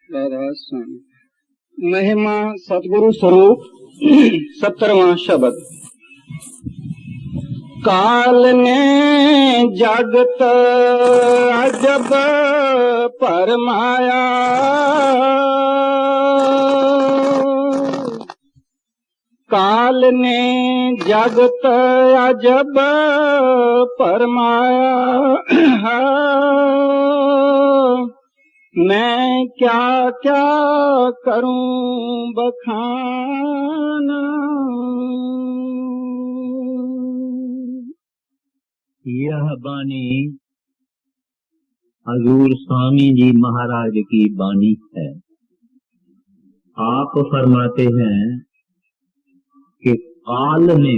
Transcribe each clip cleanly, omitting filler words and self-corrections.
राधा स्वामी। महिमा सतगुरु स्वरूप 17वां शब्द। काल ने जगत अजब परमाया, काल ने जगत अजब परमाया। मैं क्या क्या करूं बखाना। यह बानी हजूर स्वामी जी महाराज की बानी है। आप फरमाते हैं कि काल ने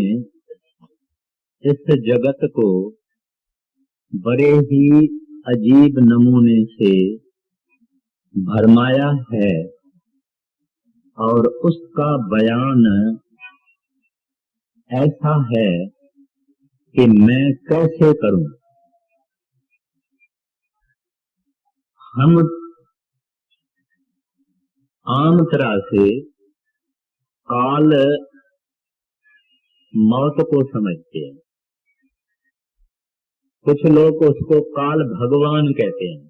इस जगत को बड़े ही अजीब नमूने से भरमाया है और उसका बयान ऐसा है कि मैं कैसे करूं। हम आम तरह से काल मौत को समझते हैं। कुछ लोग उसको काल भगवान कहते हैं,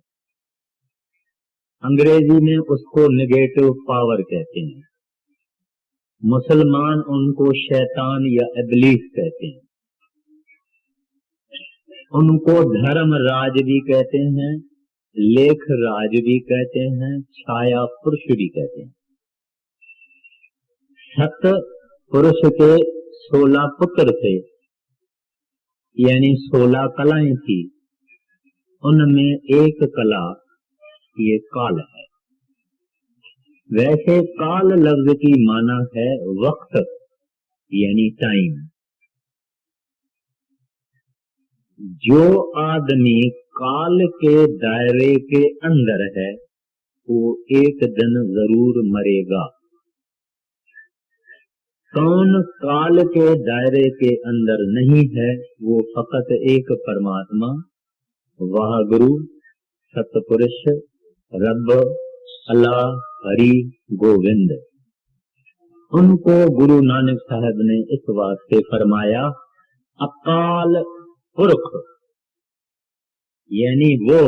अंग्रेजी में उसको नेगेटिव पावर कहते हैं, मुसलमान उनको शैतान या इब्लीस कहते हैं, उनको धर्म राज भी कहते हैं, लेख राज भी कहते हैं, छाया पुरुष भी कहते हैं। सत पुरुष के 16 पुत्र थे, यानी 16 कलाएं थी, उनमें एक कला ये काल है। वैसे काल लफ्ज की माना है वक्त, यानी टाइम। जो आदमी काल के दायरे के अंदर है वो एक दिन जरूर मरेगा। कौन काल के दायरे के अंदर नहीं है, वो फकत एक परमात्मा, वाह गुरु, सतपुरुष, रब, अल्लाह, हरि, गोविंद। उनको गुरु नानक साहब ने इस वास्ते फरमाया अकाल पुरख, यानी वो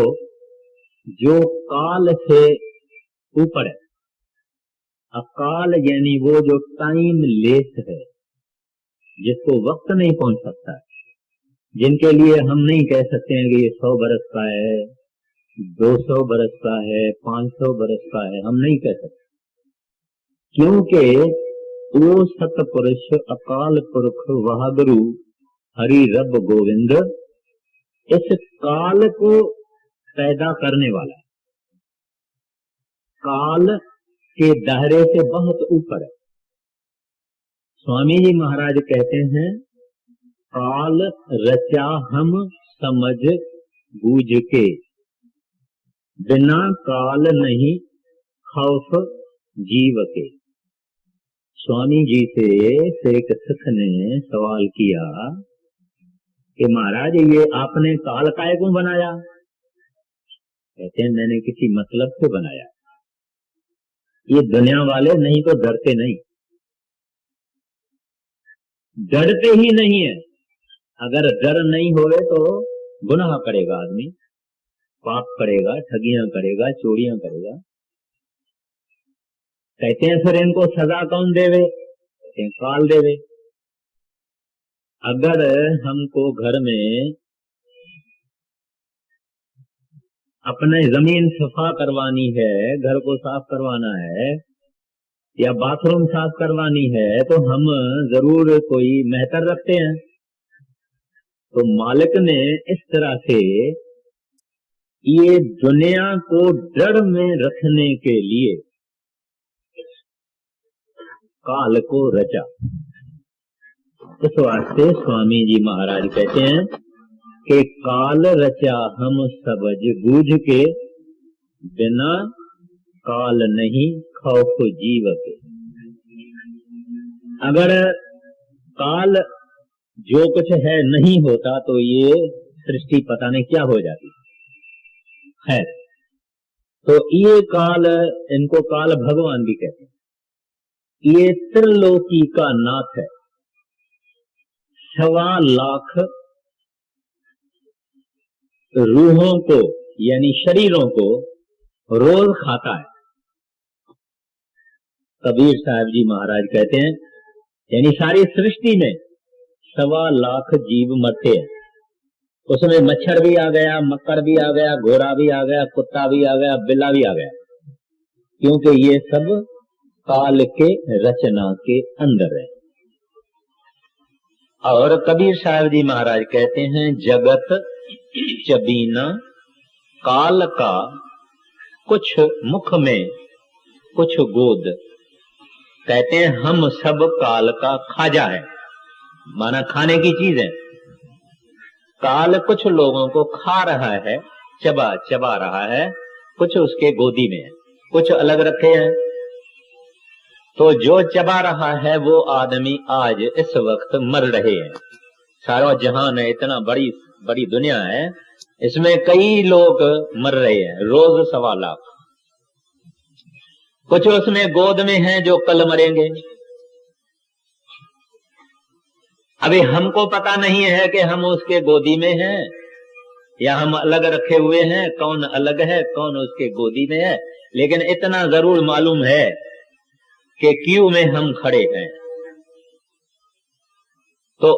जो काल से ऊपर है। अकाल यानी वो जो टाइम लेस है, जिसको वक्त नहीं पहुंच सकता, जिनके लिए हम नहीं कह सकते हैं कि ये 100 बरस का है, 200 बरस का है, 500 बरस का है, हम नहीं कह सकते, क्योंकि वो सतपुरुष, अकाल पुरख, वाहगुरु, हरि, रब, गोविंद इस काल को पैदा करने वाला है, काल के दायरे से बहुत ऊपर है। स्वामी जी महाराज कहते हैं काल रचा हम समझ बूझ के, बिना काल नहीं खौफ जीव के। स्वामी जी से एक सिख ने सवाल किया कि महाराज ये आपने काल काय को बनाया? कहते हैं मैंने किसी मतलब से बनाया। ये दुनिया वाले नहीं तो डरते नहीं, डरते ही नहीं है। अगर डर नहीं होवे तो गुनाह करेगा आदमी, पाप करेगा, ठगियां करेगा, चोरियां करेगा। कहते हैं फिर इनको सजा कौन देवे? कहते हैं काल देवे। अगर हमको घर में अपने जमीन सफा करवानी है, घर को साफ करवाना है या बाथरूम साफ करवानी है, तो हम जरूर कोई मेहतर रखते हैं। तो मालिक ने इस तरह से ये दुनिया को डर में रखने के लिए काल को रचा। इस वास्ते स्वामी जी महाराज कहते हैं कि काल रचा हम सबज बूझ के, बिना काल नहीं खौफ जीव के। अगर काल जो कुछ है नहीं होता तो ये सृष्टि पता नहीं क्या हो जाती है। तो ये काल, इनको काल भगवान भी कहते हैं। ये त्रिलोकी का नाथ है। 1.25 लाख रूहों को यानी शरीरों को रोज खाता है। कबीर साहब जी महाराज कहते हैं यानी सारी सृष्टि में 1.25 लाख जीव मरते हैं। उसमें मच्छर भी आ गया, मक्कर भी आ गया, घोड़ा भी आ गया, कुत्ता भी आ गया, बिल्ला भी आ गया, क्योंकि ये सब काल के रचना के अंदर है। और कबीर साहब जी महाराज कहते हैं जगत चबीना काल का, कुछ मुख में कुछ गोद। कहते हैं हम सब काल का खाजा है, माना खाने की चीज है। काल कुछ लोगों को खा रहा है, चबा चबा रहा है, कुछ उसके गोदी में है, कुछ अलग रखे हैं। तो जो चबा रहा है वो आदमी आज इस वक्त मर रहे हैं। सारा जहान है, इतना बड़ी बड़ी दुनिया है, इसमें कई लोग मर रहे हैं रोज 1.25 लाख। कुछ उसमें गोद में हैं जो कल मरेंगे। अभी हमको पता नहीं है कि हम उसके गोदी में हैं या हम अलग रखे हुए हैं, कौन अलग है कौन उसके गोदी में है, लेकिन इतना जरूर मालूम है कि क्यों में हम खड़े हैं। तो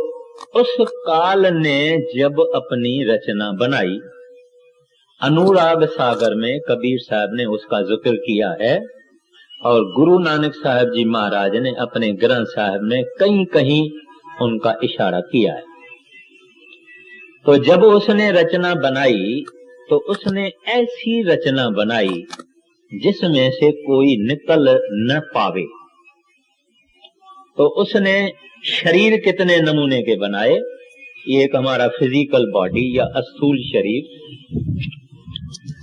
उस काल ने जब अपनी रचना बनाई, अनुराग सागर में कबीर साहब ने उसका जिक्र किया है, और गुरु नानक साहब जी महाराज ने अपने ग्रंथ साहब में कहीं कहीं उनका इशारा किया है। तो जब उसने रचना बनाई तो उसने ऐसी रचना बनाई जिसमें से कोई निकल न पावे। तो उसने शरीर कितने नमूने के बनाए, एक हमारा फिजिकल बॉडी या स्थूल शरीर,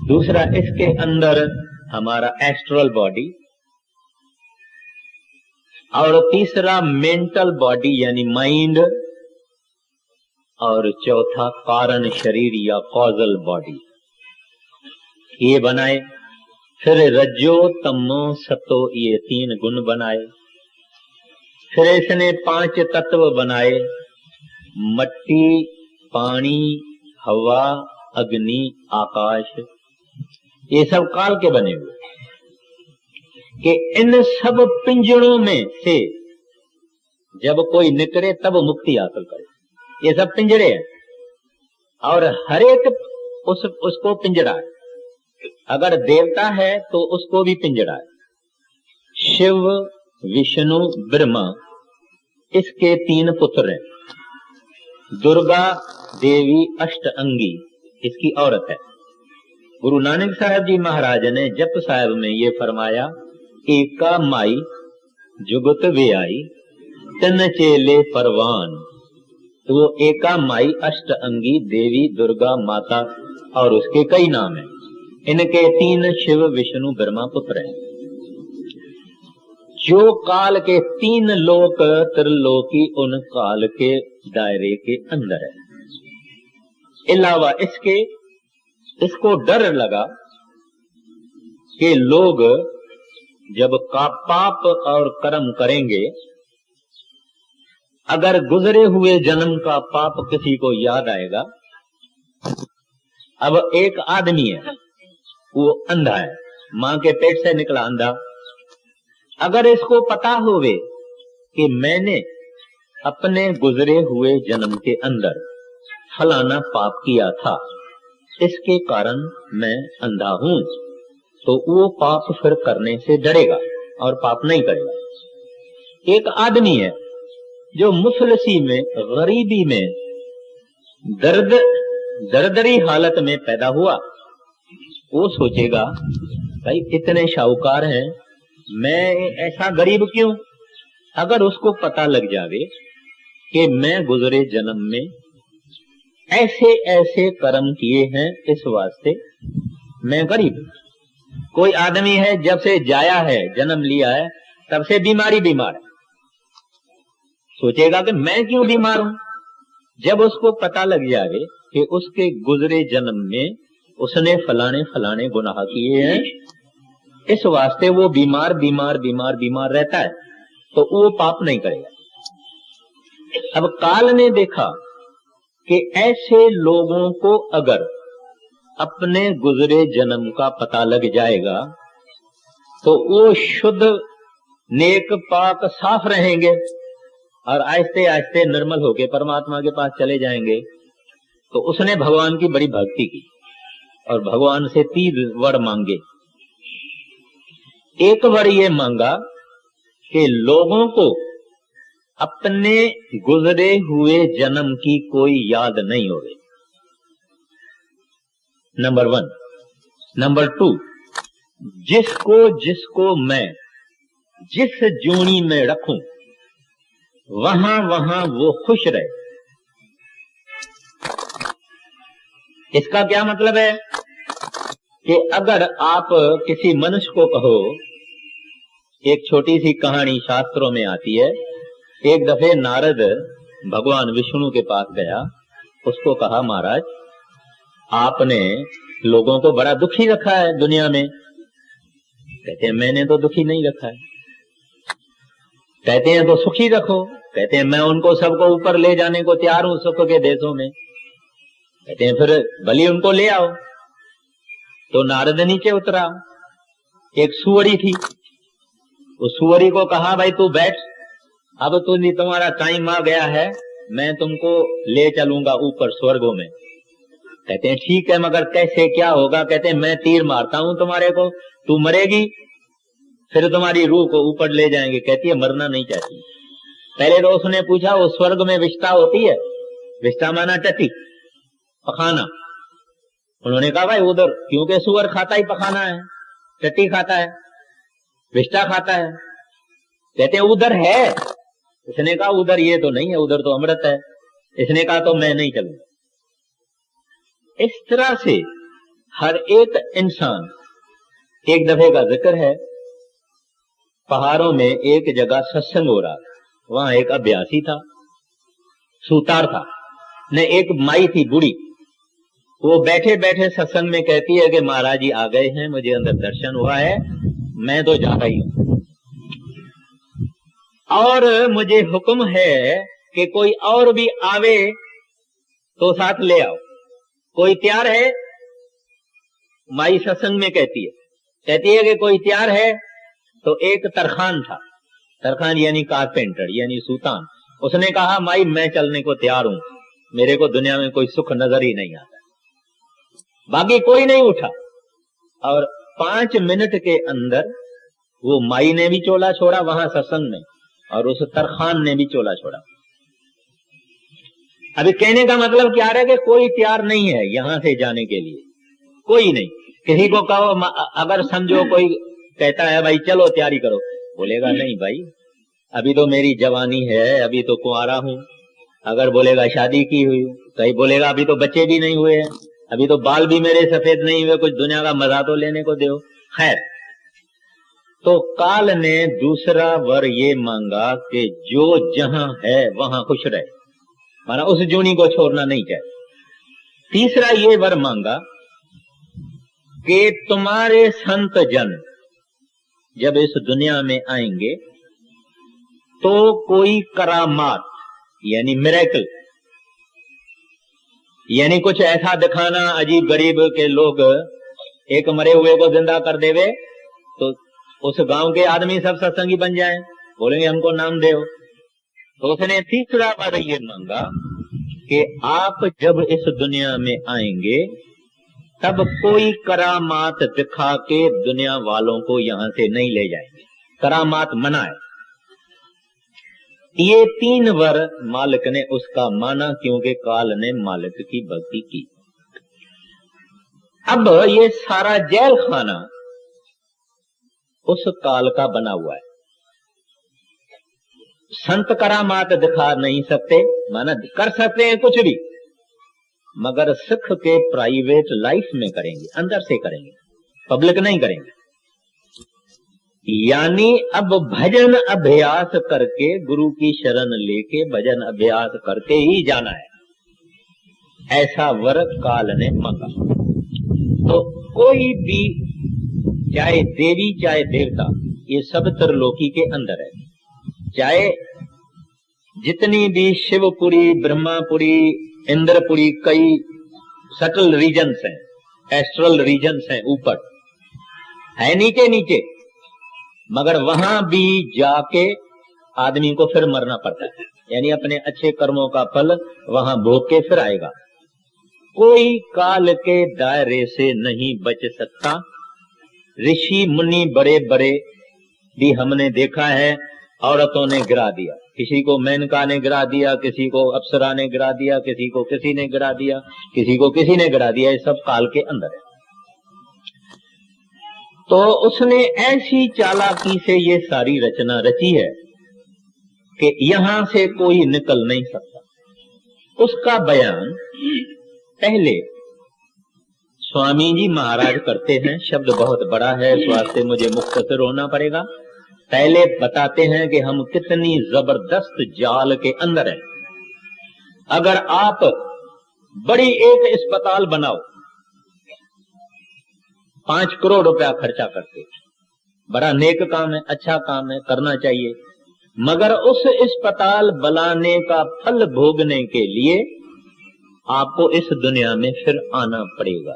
दूसरा इसके अंदर हमारा एस्ट्रल बॉडी, और तीसरा मेंटल बॉडी यानी माइंड, और चौथा कारण शरीर या कॉजल बॉडी, ये बनाए। फिर रज्जो तमो सतो ये 3 गुण बनाए। फिर इसने 5 तत्व बनाए, मट्टी, पानी, हवा, अग्नि, आकाश। ये सब काल के बने हुए कि इन सब पिंजरों में से जब कोई निकले तब मुक्ति हासिल करे। ये सब पिंजरे हैं और हर एक उसको पिंजरा है। अगर देवता है तो उसको भी पिंजरा है। शिव, विष्णु, ब्रह्मा, इसके 3 पुत्र हैं। दुर्गा देवी अष्टअंगी इसकी औरत है। गुरु नानक साहब जी महाराज ने जप साहब में ये फरमाया, एका माई जुगत वे आई तन चेले परवान। तो वो एका माई अष्टअंगी देवी दुर्गा माता और उसके कई नाम हैं। इनके 3 शिव विष्णु ब्रह्मा पुत्र हैं, जो काल के 3 लोक त्रिलोकी उन काल के दायरे के अंदर है। अलावा इसके इसको डर लगा कि लोग जब का पाप और कर्म करेंगे, अगर गुजरे हुए जन्म का पाप किसी को याद आएगा। अब एक आदमी है, वो अंधा है, मां के पेट से निकला अंधा। अगर इसको पता होवे कि मैंने अपने गुजरे हुए जन्म के अंदर फलाना पाप किया था, इसके कारण मैं अंधा हूं, तो वो पाप फिर करने से डरेगा और पाप नहीं करेगा। एक आदमी है जो मुफलसी में, गरीबी में, दरदरी हालत में पैदा हुआ, वो सोचेगा भाई इतने शाहूकार हैं, मैं ऐसा गरीब क्यों। अगर उसको पता लग जावे कि मैं गुजरे जन्म में ऐसे ऐसे कर्म किए हैं, इस वास्ते मैं गरीब। कोई आदमी है जब से जाया है, जन्म लिया है, तब से बीमार है, सोचेगा कि मैं क्यों बीमार हूं। जब उसको पता लग जाए कि उसके गुजरे जन्म में उसने फलाने फलाने गुनाह किए हैं, इस वास्ते वो बीमार बीमार बीमार बीमार रहता है, तो वो पाप नहीं करेगा। अब काल ने देखा कि ऐसे लोगों को अगर अपने गुजरे जन्म का पता लग जाएगा तो वो शुद्ध नेक पाक साफ रहेंगे और आहिस्ते आहिस्ते निर्मल होके परमात्मा के पास चले जाएंगे। तो उसने भगवान की बड़ी भक्ति की और भगवान से 3 वर मांगे। एक वर ये मांगा कि लोगों को अपने गुजरे हुए जन्म की कोई याद नहीं होगी, नंबर 1। नंबर 2, जिसको जिसको मैं जिस जोनी में रखूं वहां वहां वो खुश रहे। इसका क्या मतलब है कि अगर आप किसी मनुष्य को कहो, एक छोटी सी कहानी शास्त्रों में आती है, एक दफे नारद भगवान विष्णु के पास गया, उसको कहा महाराज आपने लोगों को बड़ा दुखी रखा है दुनिया में। कहते हैं मैंने तो दुखी नहीं रखा है। कहते हैं तो सुखी रखो। कहते हैं मैं उनको सबको ऊपर ले जाने को तैयार हूं सुख के देशों में। कहते हैं फिर भली उनको ले आओ। तो नारद नीचे उतरा, एक सुअरी थी, उस सुअरी को कहा भाई तू बैठ, अब तुम्हारा टाइम आ गया है, मैं तुमको ले चलूंगा ऊपर स्वर्गों में। कहते हैं ठीक है, मगर कैसे क्या होगा? कहते हैं मैं तीर मारता हूं तुम्हारे को, तू मरेगी, फिर तुम्हारी रूह को ऊपर ले जाएंगे। कहती है मरना नहीं चाहती। पहले तो उसने पूछा वो स्वर्ग में विष्ठा होती है? विष्ठा माना टट्टी, पखाना। उन्होंने कहा भाई उधर, क्योंकि सुअर खाता ही पखाना है, टट्टी खाता है, विष्ठा खाता है। कहते हैं उधर है। इसने कहा उधर ये तो नहीं है, उधर तो अमृत है। इसने कहा तो मैं नहीं चलूंगा। इस तरह से हर एक इंसान, एक दफे का जिक्र है, पहाड़ों में एक जगह सत्संग हो रहा था। वहां एक अभ्यासी था, सूतार था, ने एक माई थी बूढ़ी। वो बैठे बैठे सत्संग में कहती है कि महाराज जी आ गए हैं, मुझे अंदर दर्शन हुआ है, मैं तो जा रही हूं और मुझे हुक्म है कि कोई और भी आवे तो साथ ले आओ। कोई तैयार है? माई सत्संग में कहती है कि कोई तैयार है? तो एक तरखान था, तरखान यानी कारपेंटर यानी सूतान। उसने कहा माई मैं चलने को तैयार हूं, मेरे को दुनिया में कोई सुख नजर ही नहीं आता। बाकी कोई नहीं उठा और 5 मिनट के अंदर वो माई ने भी चोला छोड़ा वहां सत्संग में, और उस तरखान ने भी चोला छोड़ा। अभी कहने का मतलब क्या है कि कोई तैयार नहीं है यहां से जाने के लिए, कोई नहीं। किसी को कहो, अगर समझो कोई कहता है भाई चलो तैयारी करो, बोलेगा नहीं भाई अभी तो मेरी जवानी है, अभी तो कुंवारा हूं। अगर बोलेगा शादी की हुई, कहीं बोलेगा अभी तो बच्चे भी नहीं हुए हैं, अभी तो बाल भी मेरे सफेद नहीं हुए, कुछ दुनिया का मजा तो लेने को दो। खैर, तो काल ने दूसरा वर ये मांगा कि जो जहां है वहां खुश रहे, माना उस जूनी को छोड़ना नहीं चाहिए। तीसरा ये वर मांगा कि तुम्हारे संत जन जब इस दुनिया में आएंगे तो कोई करामात यानी मिरेकल, यानी कुछ ऐसा दिखाना अजीब गरीब के लोग एक मरे हुए को जिंदा कर देवे तो उस गांव के आदमी सब सत्संगी बन जाएं, बोलेंगे हमको नाम दे। तो उसने तीसरा बार ये मांगा कि आप जब इस दुनिया में आएंगे तब कोई करामात दिखा के दुनिया वालों को यहां से नहीं ले जाएंगे, करामात मना है। ये 3 वर मालिक ने उसका माना, क्योंकि काल ने मालिक की भक्ति की। अब ये सारा जेल खाना उस काल का बना हुआ है। संत करामात दिखा नहीं सकते, माना कर सकते हैं कुछ भी, मगर सिख के प्राइवेट लाइफ में करेंगे, अंदर से करेंगे, पब्लिक नहीं करेंगे। यानी अब भजन अभ्यास करके, गुरु की शरण लेके भजन अभ्यास करके ही जाना है, ऐसा वर काल ने मांगा। कोई भी, चाहे देवी चाहे देवता, ये सब त्रिलोकी के अंदर है। चाहे जितनी भी शिवपुरी, ब्रह्मापुरी, इंद्रपुरी, कई सटल रीजन्स हैं, एस्ट्रल रीजन्स हैं, ऊपर है, नीचे नीचे, मगर वहां भी जाके आदमी को फिर मरना पड़ता है, यानी अपने अच्छे कर्मों का फल वहां भोग के फिर आएगा। कोई काल के दायरे से नहीं बच सकता। ऋषि मुनि बड़े बड़े भी हमने देखा है, औरतों ने गिरा दिया, किसी को मेनका ने गिरा दिया, किसी को अप्सरा ने गिरा दिया, किसी को किसी ने गिरा दिया, किसी को किसी ने गिरा दिया, ये सब काल के अंदर है। तो उसने ऐसी चालाकी से ये सारी रचना रची है कि यहां से कोई निकल नहीं सकता। उसका बयान पहले स्वामी जी महाराज करते हैं। शब्द बहुत बड़ा है, इस वास्ते मुझे मुख्तसर होना पड़ेगा। पहले बताते हैं कि हम कितनी जबरदस्त जाल के अंदर हैं। अगर आप बड़ी एक अस्पताल बनाओ 5 करोड़ रुपया खर्चा करके, बड़ा नेक काम है, अच्छा काम है, करना चाहिए, मगर उस अस्पताल बनाने का फल भोगने के लिए आपको इस दुनिया में फिर आना पड़ेगा।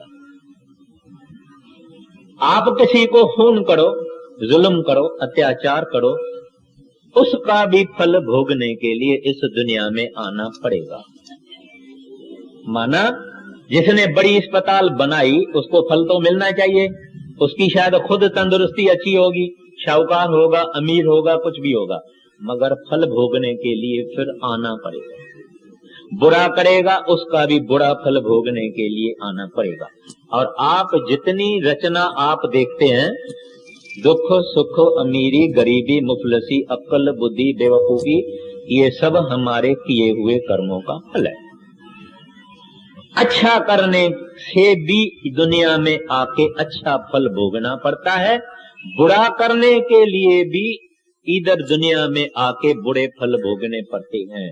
आप किसी को खून करो, जुल्म करो, अत्याचार करो, उसका भी फल भोगने के लिए इस दुनिया में आना पड़ेगा। माना जिसने बड़ी अस्पताल बनाई उसको फल तो मिलना चाहिए, उसकी शायद खुद तंदुरुस्ती अच्छी होगी, शाहूकार होगा, अमीर होगा, कुछ भी होगा, मगर फल भोगने के लिए फिर आना पड़ेगा। बुरा करेगा उसका भी बुरा फल भोगने के लिए आना पड़ेगा। और आप जितनी रचना आप देखते हैं, दुख सुख, अमीरी गरीबी, मुफलसी, अक्ल बुद्धि बेवकूफी, ये सब हमारे किए हुए कर्मों का फल है। अच्छा करने से भी दुनिया में आके अच्छा फल भोगना पड़ता है, बुरा करने के लिए भी इधर दुनिया में आके बुरे फल भोगने पड़ते हैं।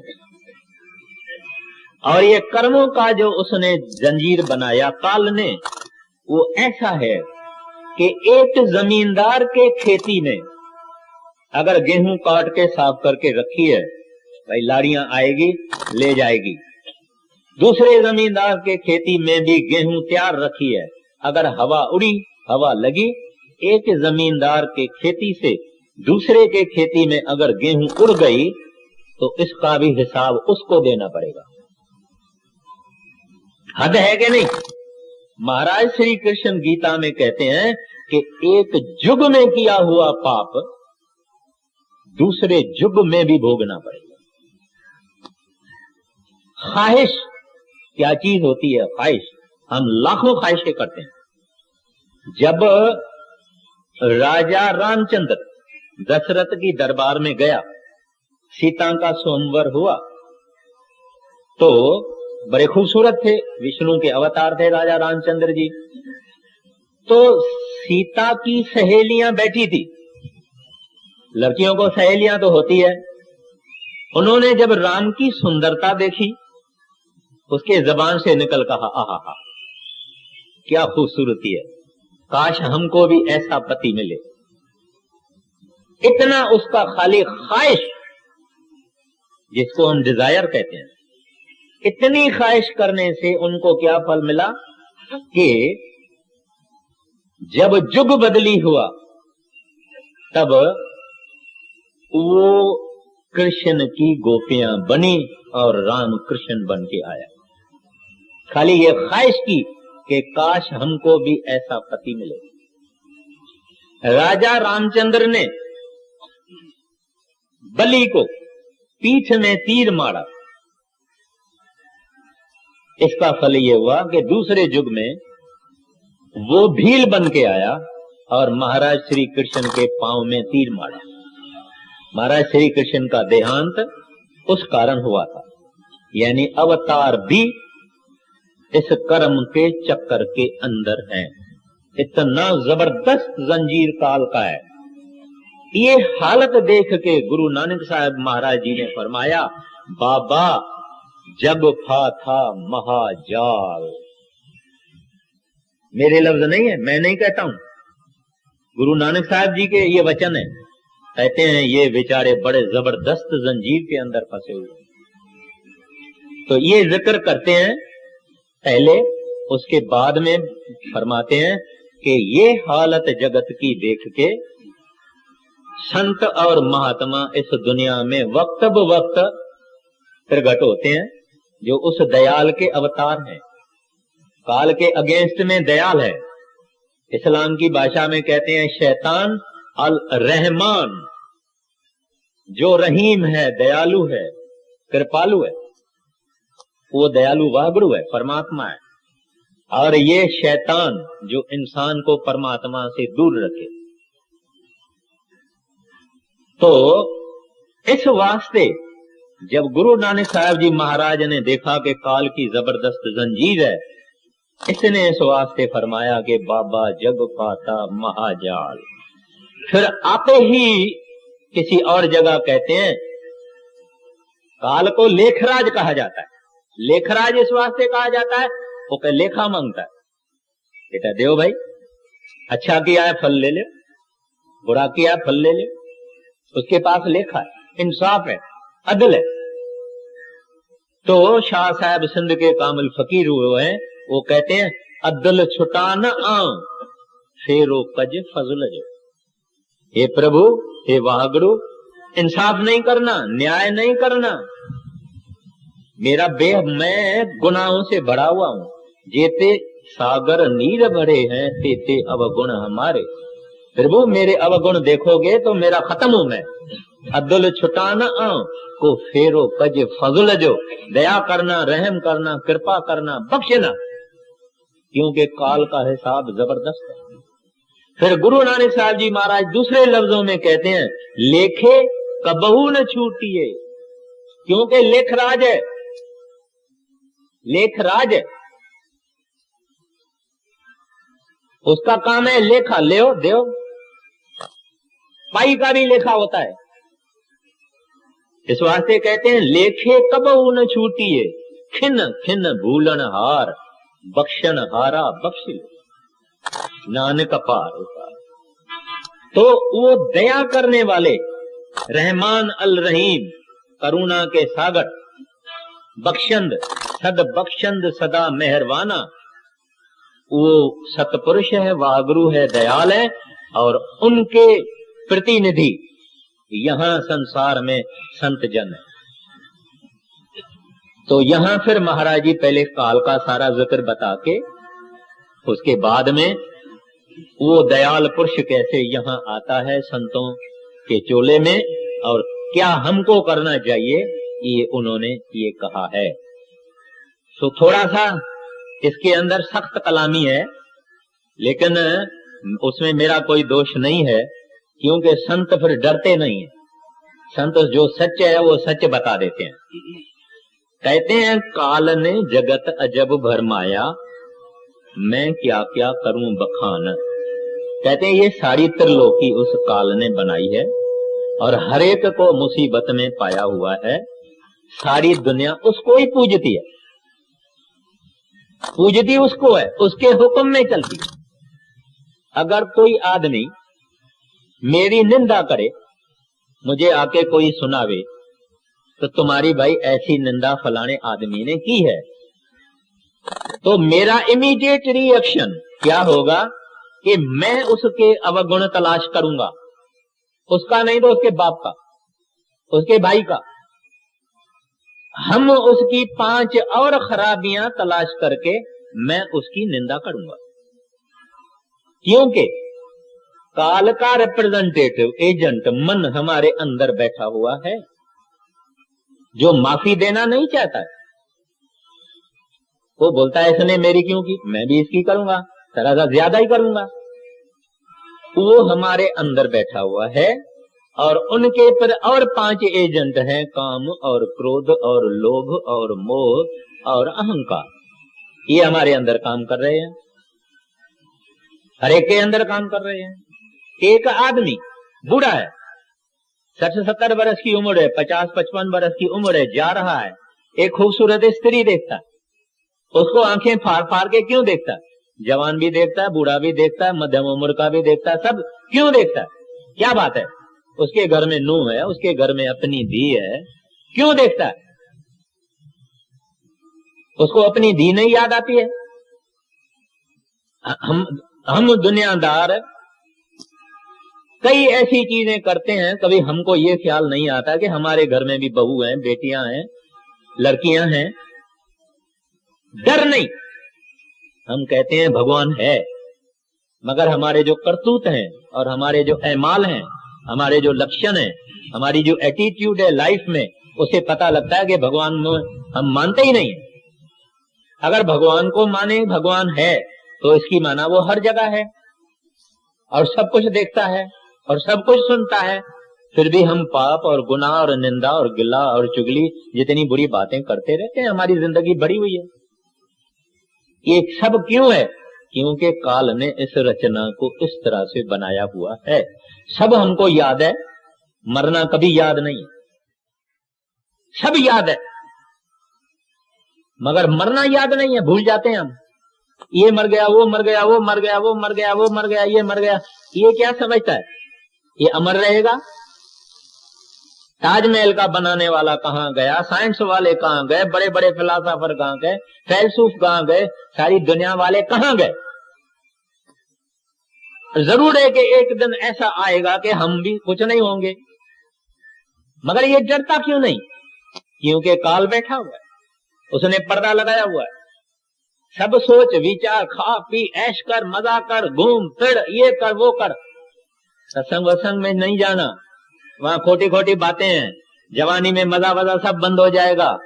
और ये कर्मों का जो उसने जंजीर बनाया काल ने, वो ऐसा है कि एक जमींदार के खेती में अगर गेहूं काट के साफ करके रखी है, भाई लाड़ियां आएगी ले जाएगी। दूसरे जमींदार के खेती में भी गेहूं तैयार रखी है, अगर हवा उड़ी, हवा लगी, एक जमींदार के खेती से दूसरे के खेती में अगर गेहूं उड़ गई तो इसका भी हिसाब उसको देना पड़ेगा। हद है कि नहीं? महाराज श्री कृष्ण गीता में कहते हैं कि एक युग में किया हुआ पाप दूसरे युग में भी भोगना पड़ेगा। ख्वाहिश क्या चीज होती है? ख्वाहिश। हम लाखों ख्वाहिशें करते हैं। जब राजा रामचंद्र दशरथ की दरबार में गया, सीता का स्वयंवर हुआ, तो बड़े खूबसूरत थे, विष्णु के अवतार थे राजा रामचंद्र जी। तो सीता की सहेलियां बैठी थी, लड़कियों को सहेलियां तो होती है। उन्होंने जब राम की सुंदरता देखी, उसके जबान से निकल कहा, आहा क्या खूबसूरती है, काश हमको भी ऐसा पति मिले। इतना उसका खाली ख्वाहिश, जिसको हम डिजायर कहते हैं, इतनी ख्वाहिश करने से उनको क्या फल मिला कि जब युग बदली हुआ तब वो कृष्ण की गोपियां बनी और राम कृष्ण बन के आया। खाली ये ख्वाहिश की कि काश हमको भी ऐसा पति मिले। राजा रामचंद्र ने बलि को पीठ में तीर मारा। इसका फल ये हुआ कि दूसरे युग में वो भील बन के आया और महाराज श्री कृष्ण के पांव में तीर मारा। महाराज श्री कृष्ण का देहांत उस कारण हुआ था। यानी अवतार भी इस कर्म के चक्कर के अंदर हैं। इतना जबरदस्त जंजीर काल का है। ये हालत देख के गुरु नानक साहब महाराज जी ने फरमाया, बाबा जग फा था महाजाल। मेरे लफ्ज नहीं है, मैं नहीं कहता हूं, गुरु नानक साहब जी के ये वचन है। कहते हैं ये बेचारे बड़े जबरदस्त जंजीर के अंदर फंसे हुए। तो ये जिक्र करते हैं पहले, उसके बाद में फरमाते हैं कि ये हालत जगत की देख के संत और महात्मा इस दुनिया में वक्त ब वक्त प्रकट होते हैं, जो उस दयाल के अवतार हैं। काल के अगेंस्ट में दयाल है। इस्लाम की भाषा में कहते हैं शैतान अल रहमान, जो रहीम है, दयालु है, कृपालु है, वो दयालु वाहगुरु है, परमात्मा है। और ये शैतान जो इंसान को परमात्मा से दूर रखे। तो इस वास्ते जब गुरु नानक साहब जी महाराज ने देखा कि काल की जबरदस्त जंजीर है, इसने इस वास्ते फरमाया कि बाबा जग पाता महाजाल। फिर आते ही किसी और जगह कहते हैं काल को लेखराज कहा जाता है। लेखराज इस वास्ते कहा जाता है, वो कह लेखा मांगता है, बेटा देव भाई, अच्छा किया है फल ले ले, बुरा किया है फल ले ले। उसके पास लेखा है, इंसाफ है, अदल है। तो शाह साहब सिंध के कामिल फकीर हुए हैं, वो कहते हैं अदल छुटा न आऊं फेरो कज फजल जो। हे प्रभु, हे वाहगुरु, इंसाफ नहीं करना, न्याय नहीं करना। मेरा मैं गुनाहों से भरा हुआ हूं। जेते सागर नीर भरे हैं तेते अवगुण हमारे। प्रभु मेरे अवगुण देखोगे तो मेरा खत्म हूं मैं। अब्दुल छुटाना को फेरो कज फजल जो, दया करना, रहम करना, कृपा करना, बख्शना, क्योंकि काल का हिसाब जबरदस्त है। फिर गुरु नानक साहब जी महाराज दूसरे लफ्जों में कहते हैं लेखे कबहू न छूटिए, क्योंकि लेखराज है, लेखराज है, उसका काम है लेखा ले देव। पाई का भी लेखा होता है। इस वास्ते कहते हैं लेखे कबहू न छूटिए, खिन खिन भूलन हार, बख्शन हारा बख्श नानक पार। तो वो दया करने वाले, रहमान अल रहीम, करुणा के सागर, बख्शंद, सद बख्शंद सदा मेहरबाना, वो सतपुरुष है, वाहगुरु है, दयाल है। और उनके प्रतिनिधि यहां संसार में संत जन है। तो यहां फिर महाराज जी पहले काल का सारा जिक्र बता के उसके बाद में वो दयाल पुरुष कैसे यहां आता है संतों के चोले में, और क्या हमको करना चाहिए, ये उन्होंने ये कहा है। तो थोड़ा सा इसके अंदर सख्त कलामी है, लेकिन उसमें मेरा कोई दोष नहीं है, क्योंकि संत फिर डरते नहीं है। संत जो सच है वो सच बता देते हैं। कहते हैं काल ने जगत अजब भरमाया, मैं क्या क्या करूं बखान। कहते हैं ये सारी त्रिलोकी उस काल ने बनाई है और हर एक को मुसीबत में पाया हुआ है। सारी दुनिया उसको ही पूजती है, पूजती उसको है, उसके हुक्म में चलती। अगर कोई आदमी मेरी निंदा करे, मुझे आके कोई सुनावे, तो तुम्हारी भाई ऐसी निंदा फलाने आदमी ने की है, तो मेरा इमीडिएट रिएक्शन क्या होगा कि मैं उसके अवगुण तलाश करूंगा। उसका नहीं तो उसके बाप का, उसके भाई का। हम उसकी 5 और खराबियां तलाश करके मैं उसकी निंदा करूंगा, क्योंकि काल का रिप्रेजेंटेटिव एजेंट मन हमारे अंदर बैठा हुआ है, जो माफी देना नहीं चाहता है। वो बोलता है इसने मेरी क्यों की, मैं भी इसकी करूंगा, थोड़ा सा ज्यादा ही करूंगा। वो हमारे अंदर बैठा हुआ है और उनके पर और 5 एजेंट हैं, काम और क्रोध और लोभ और मोह और अहंकार। ये हमारे अंदर काम कर रहे हैं, हर एक के अंदर काम कर रहे हैं। एक आदमी बूढ़ा है, 60-70 बरस की उम्र है, 50-55 बरस की उम्र है, जा रहा है, एक खूबसूरत स्त्री देखता, उसको आंखें फाड़ फाड़ के क्यों देखता? जवान भी देखता है, बूढ़ा भी देखता है, मध्यम उम्र का भी देखता है, सब क्यों देखता है? क्या बात है? उसके घर में नूह है, उसके घर में अपनी धी है, क्यों देखता है? उसको अपनी धी नहीं याद आती है? हम दुनियादार कई ऐसी चीजें करते हैं, कभी हमको ये ख्याल नहीं आता कि हमारे घर में भी बहू हैं, बेटियां हैं, लड़कियां हैं। डर नहीं, हम कहते हैं भगवान है, मगर हमारे जो करतूत हैं और हमारे जो ऐमाल हैं, हमारे जो लक्षण हैं, हमारी जो एटीट्यूड है लाइफ में, उसे पता लगता है कि भगवान हम मानते ही नहीं। अगर भगवान को माने भगवान है, तो इसकी माना वो हर जगह है और सब कुछ देखता है और सब कुछ सुनता है। फिर भी हम पाप और गुनाह और निंदा और गिला और चुगली जितनी बुरी बातें करते रहते हैं, हमारी जिंदगी भरी हुई है। ये सब क्यों है? क्योंकि काल ने इस रचना को इस तरह से बनाया हुआ है। सब हमको याद है, मरना कभी याद नहीं है। सब याद है मगर मरना याद नहीं है, भूल जाते हैं हम। ये मर गया, वो मर गया, वो मर गया, वो मर गया, वो मर गया, ये मर गया। ये क्या समझता है? ये अमर रहेगा? ताजमहल का बनाने वाला कहां गया, साइंस वाले कहां गए, बड़े बड़े फिलासफर कहां गए, फैलसूफ कहां गए, सारी दुनिया वाले कहां गए? जरूर है कि एक दिन ऐसा आएगा कि हम भी कुछ नहीं होंगे, मगर ये डरता क्यों नहीं? क्योंकि काल बैठा हुआ है, उसने पर्दा लगाया हुआ है। सब सोच विचार, खा पी, ऐश कर, मजा कर, घूम फिर, ये कर वो कर, सत्संग वसंग में नहीं जाना, वहां खोटी खोटी बातें हैं, जवानी में मजा वजा सब बंद हो जाएगा।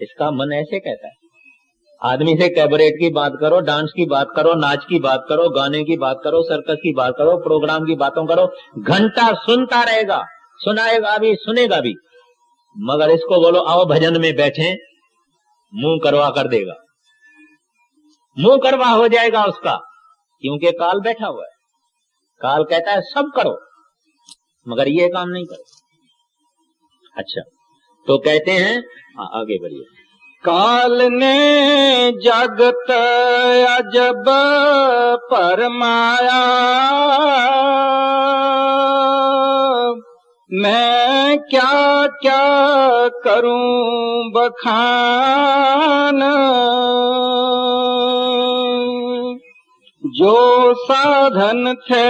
इसका मन ऐसे कहता है। आदमी से कैबरेट की बात करो, डांस की बात करो, नाच की बात करो, गाने की बात करो, सर्कस की बात करो, प्रोग्राम की बातों करो, घंटा सुनता रहेगा, सुनाएगा भी, सुनेगा भी। मगर इसको बोलो आओ भजन में बैठे, मुंह करवा कर देगा, मुंह करवा हो जाएगा उसका, क्योंकि काल बैठा हुआ है। काल कहता है सब करो, मगर ये काम नहीं करो। अच्छा, तो कहते हैं आगे बढ़िए। काल ने जगत अजब परमाया, मैं क्या क्या करूं बखान। जो साधन थे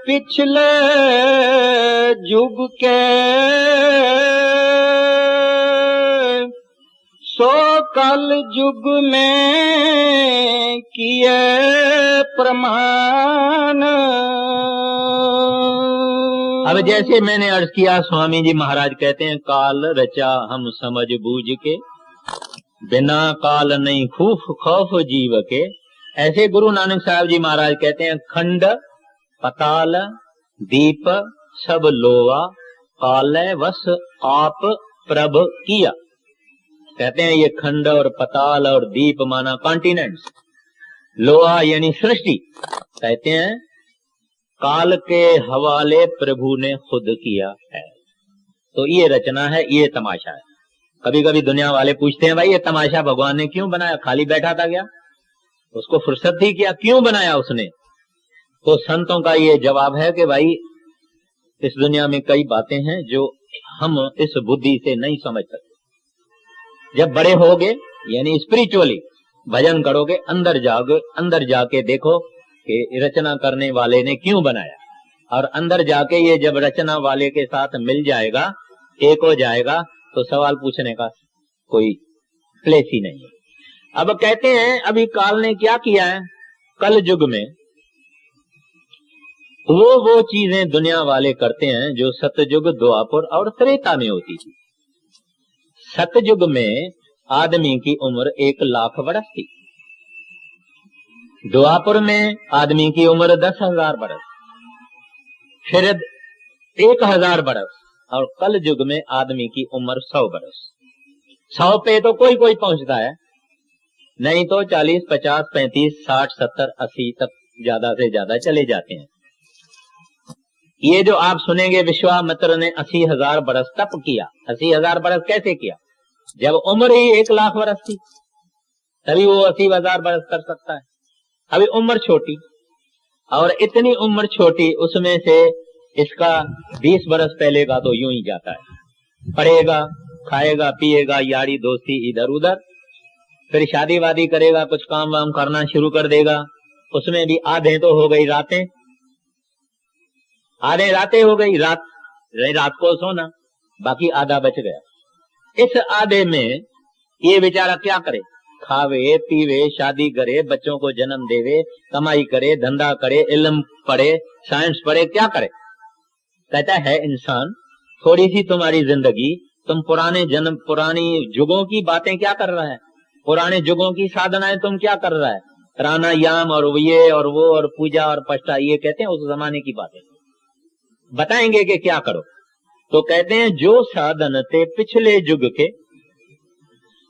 पिछले युग के, सो कल युग में किए प्रमाण। अब जैसे मैंने अर्ज किया, स्वामी जी महाराज कहते हैं काल रचा हम समझ बूझ के, बिना काल नहीं खौफ जीव के। ऐसे गुरु नानक साहब जी महाराज कहते हैं खंड पताल दीप सब लोवा, काले वश आप प्रभ किया। कहते हैं ये खंड और पताल और दीप माना कॉन्टिनेंट्स, लोहा यानी सृष्टि। कहते हैं काल के हवाले प्रभु ने खुद किया है। तो ये रचना है, ये तमाशा है। कभी कभी दुनिया वाले पूछते हैं भाई ये तमाशा भगवान ने क्यों बनाया? खाली बैठा था क्या? उसको फुर्सत थी क्या? क्यों बनाया उसने? तो संतों का ये जवाब है कि भाई इस दुनिया में कई बातें हैं जो हम इस बुद्धि से नहीं समझ सकते। जब बड़े होगे यानी स्पिरिचुअली भजन करोगे, अंदर जाके देखो कि रचना करने वाले ने क्यों बनाया, और अंदर जाके ये जब रचना वाले के साथ मिल जाएगा, एक हो जाएगा, तो सवाल पूछने का कोई प्लेस ही नहीं है। अब कहते हैं अभी काल ने क्या किया है? कल युग में वो चीजें दुनिया वाले करते हैं जो सतयुग, द्वापर और त्रेता में होती थी। सतयुग में आदमी की उम्र 1,00,000 वर्ष थी, द्वापर में आदमी की उम्र 10,000 वर्ष, फिर 1,000 वर्ष, और कल युग में आदमी की उम्र 100 वर्ष। 100 पे तो कोई कोई पहुंचता है, नहीं तो 40, 50, 35, 60, 70, 80 तक ज्यादा से ज्यादा चले जाते हैं। ये जो आप सुनेंगे विश्वामित्र ने 80,000 बरस तप किया। 80,000 बरस कैसे किया? जब उम्र ही 1,00,000 वर्ष थी, तभी वो 80,000 बरस कर सकता है। अभी उम्र छोटी, और इतनी उम्र छोटी, उसमें से इसका 20 बरस पहले का तो यूं ही जाता है। पढ़ेगा, खाएगा, पिएगा, यारी दोस्ती इधर उधर, फिर शादी वादी करेगा, कुछ काम वाम करना शुरू कर देगा। उसमें भी आधे तो हो गई रातें, आधे रातें हो गई, रात को सोना, बाकी आधा बच गया। इस आधे में ये बेचारा क्या करे? खावे, पीवे, शादी करे, बच्चों को जन्म देवे, कमाई करे, धंधा करे, इल्म पढ़े, साइंस पढ़े, क्या करे? कहता है इंसान, थोड़ी सी तुम्हारी जिंदगी, तुम पुराने जन्म, पुरानी युगों की बातें क्या कर रहा है? पुराने युगों की साधनाएं तुम क्या कर रहा है? प्राणायाम और ये और वो और पूजा और पष्टा, ये कहते हैं उस जमाने की बातें। बताएंगे कि क्या करो। तो कहते हैं जो साधन थे पिछले युग के,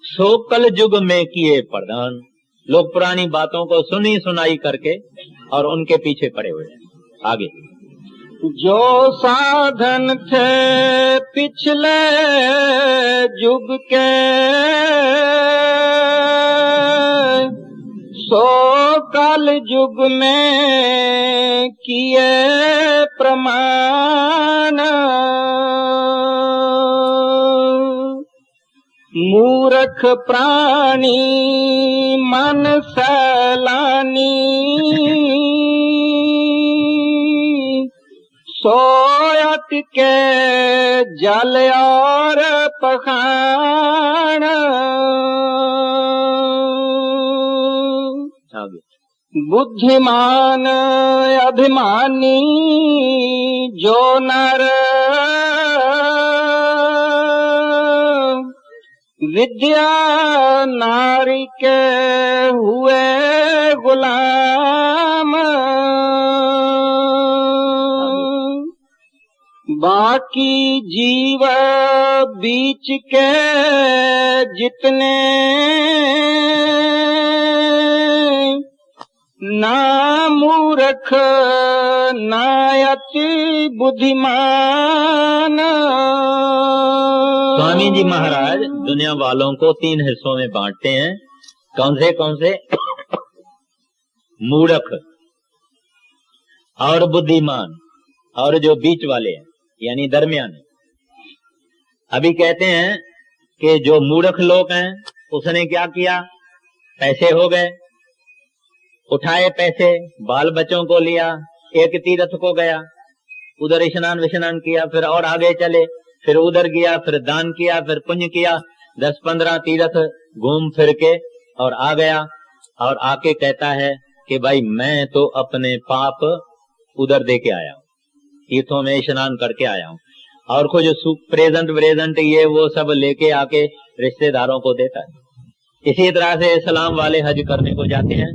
सो कल युग में किए प्रदान। लोग पुरानी बातों को सुनी सुनाई करके और उनके पीछे पड़े हुए हैं। आगे, जो साधन थे पिछले युग के, सो कल युग में किए प्रमाण। मूर्ख प्राणी मन सैलानी, सोयत के जल और पखान। बुद्धिमान अभिमानी जो नर, विद्या नारी के हुए गुलाम। बाकी जीव बीच के जितने, ना मूर्ख ना अति बुद्धिमान। स्वामी जी महाराज दुनिया वालों को 3 हिस्सों में बांटते हैं। कौन से? मूर्ख और बुद्धिमान और जो बीच वाले हैं, यानी दरमियान। अभी कहते हैं कि जो मूर्ख लोग हैं, उसने क्या किया? पैसे हो गए, उठाए पैसे, बाल बच्चों को लिया, एक तीर्थ को गया, उधर स्नान विस्नान किया, फिर और आगे चले, फिर उधर गया, फिर दान किया, फिर पुण्य किया, 10-15 तीर्थ घूम फिर के और आ गया। और आके कहता है कि भाई मैं तो अपने पाप उधर दे के आया हूँ, तीर्थों में स्नान करके आया हूँ, और कुछ प्रेजेंट ये वो सब लेके आके रिश्तेदारों को देता है। इसी तरह से इस्लाम वाले हज करने को जाते हैं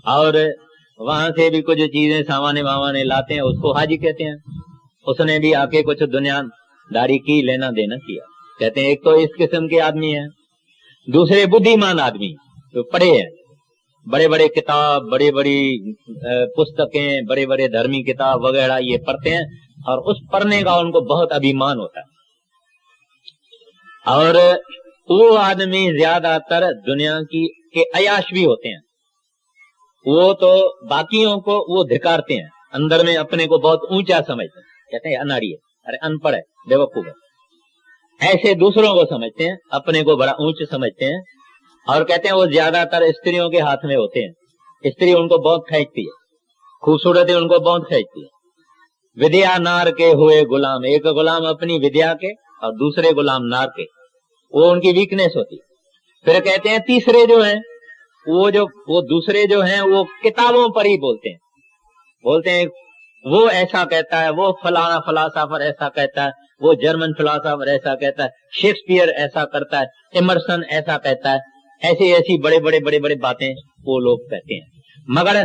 और वहां से भी कुछ चीजें सामाने वामाने लाते हैं, उसको हज कहते हैं। उसने भी आके कुछ दुनियादारी की, लेना देना किया। कहते हैं एक तो इस किस्म के आदमी है। दूसरे बुद्धिमान आदमी तो पढ़े हैं, बड़े बड़े किताब, बड़ी बड़ी पुस्तकें, बड़े बड़े धर्मी किताब वगैरह ये पढ़ते हैं, और उस पढ़ने का उनको बहुत अभिमान होता है। और वो आदमी ज्यादातर दुनिया की के अयाश भी होते हैं। वो तो बाकियों को वो धिकारते हैं, अंदर में अपने को बहुत ऊंचा समझते हैं। कहते हैं अनाड़ी है, अरे अनपढ़ है, बेवकूफ है, ऐसे दूसरों को समझते हैं, अपने को बड़ा ऊंच समझते हैं। और कहते हैं वो ज्यादातर स्त्रियों के हाथ में होते हैं। स्त्री उनको बहुत खींचती है, खूबसूरती उनको बहुत खींचती है। विद्या नार के हुए गुलाम, एक गुलाम अपनी विद्या के और दूसरे गुलाम नार के, वो उनकी वीकनेस होती है। फिर कहते हैं तीसरे जो हैं, वो दूसरे जो हैं वो किताबों पर ही बोलते हैं वो ऐसा कहता है, वो फलाना फिलॉसफर ऐसा कहता है, वो जर्मन फिलॉसफर ऐसा कहता है, शेक्सपियर ऐसा करता है, इमर्सन ऐसा कहता है, ऐसी बड़े बड़े बातें वो लोग कहते हैं। मगर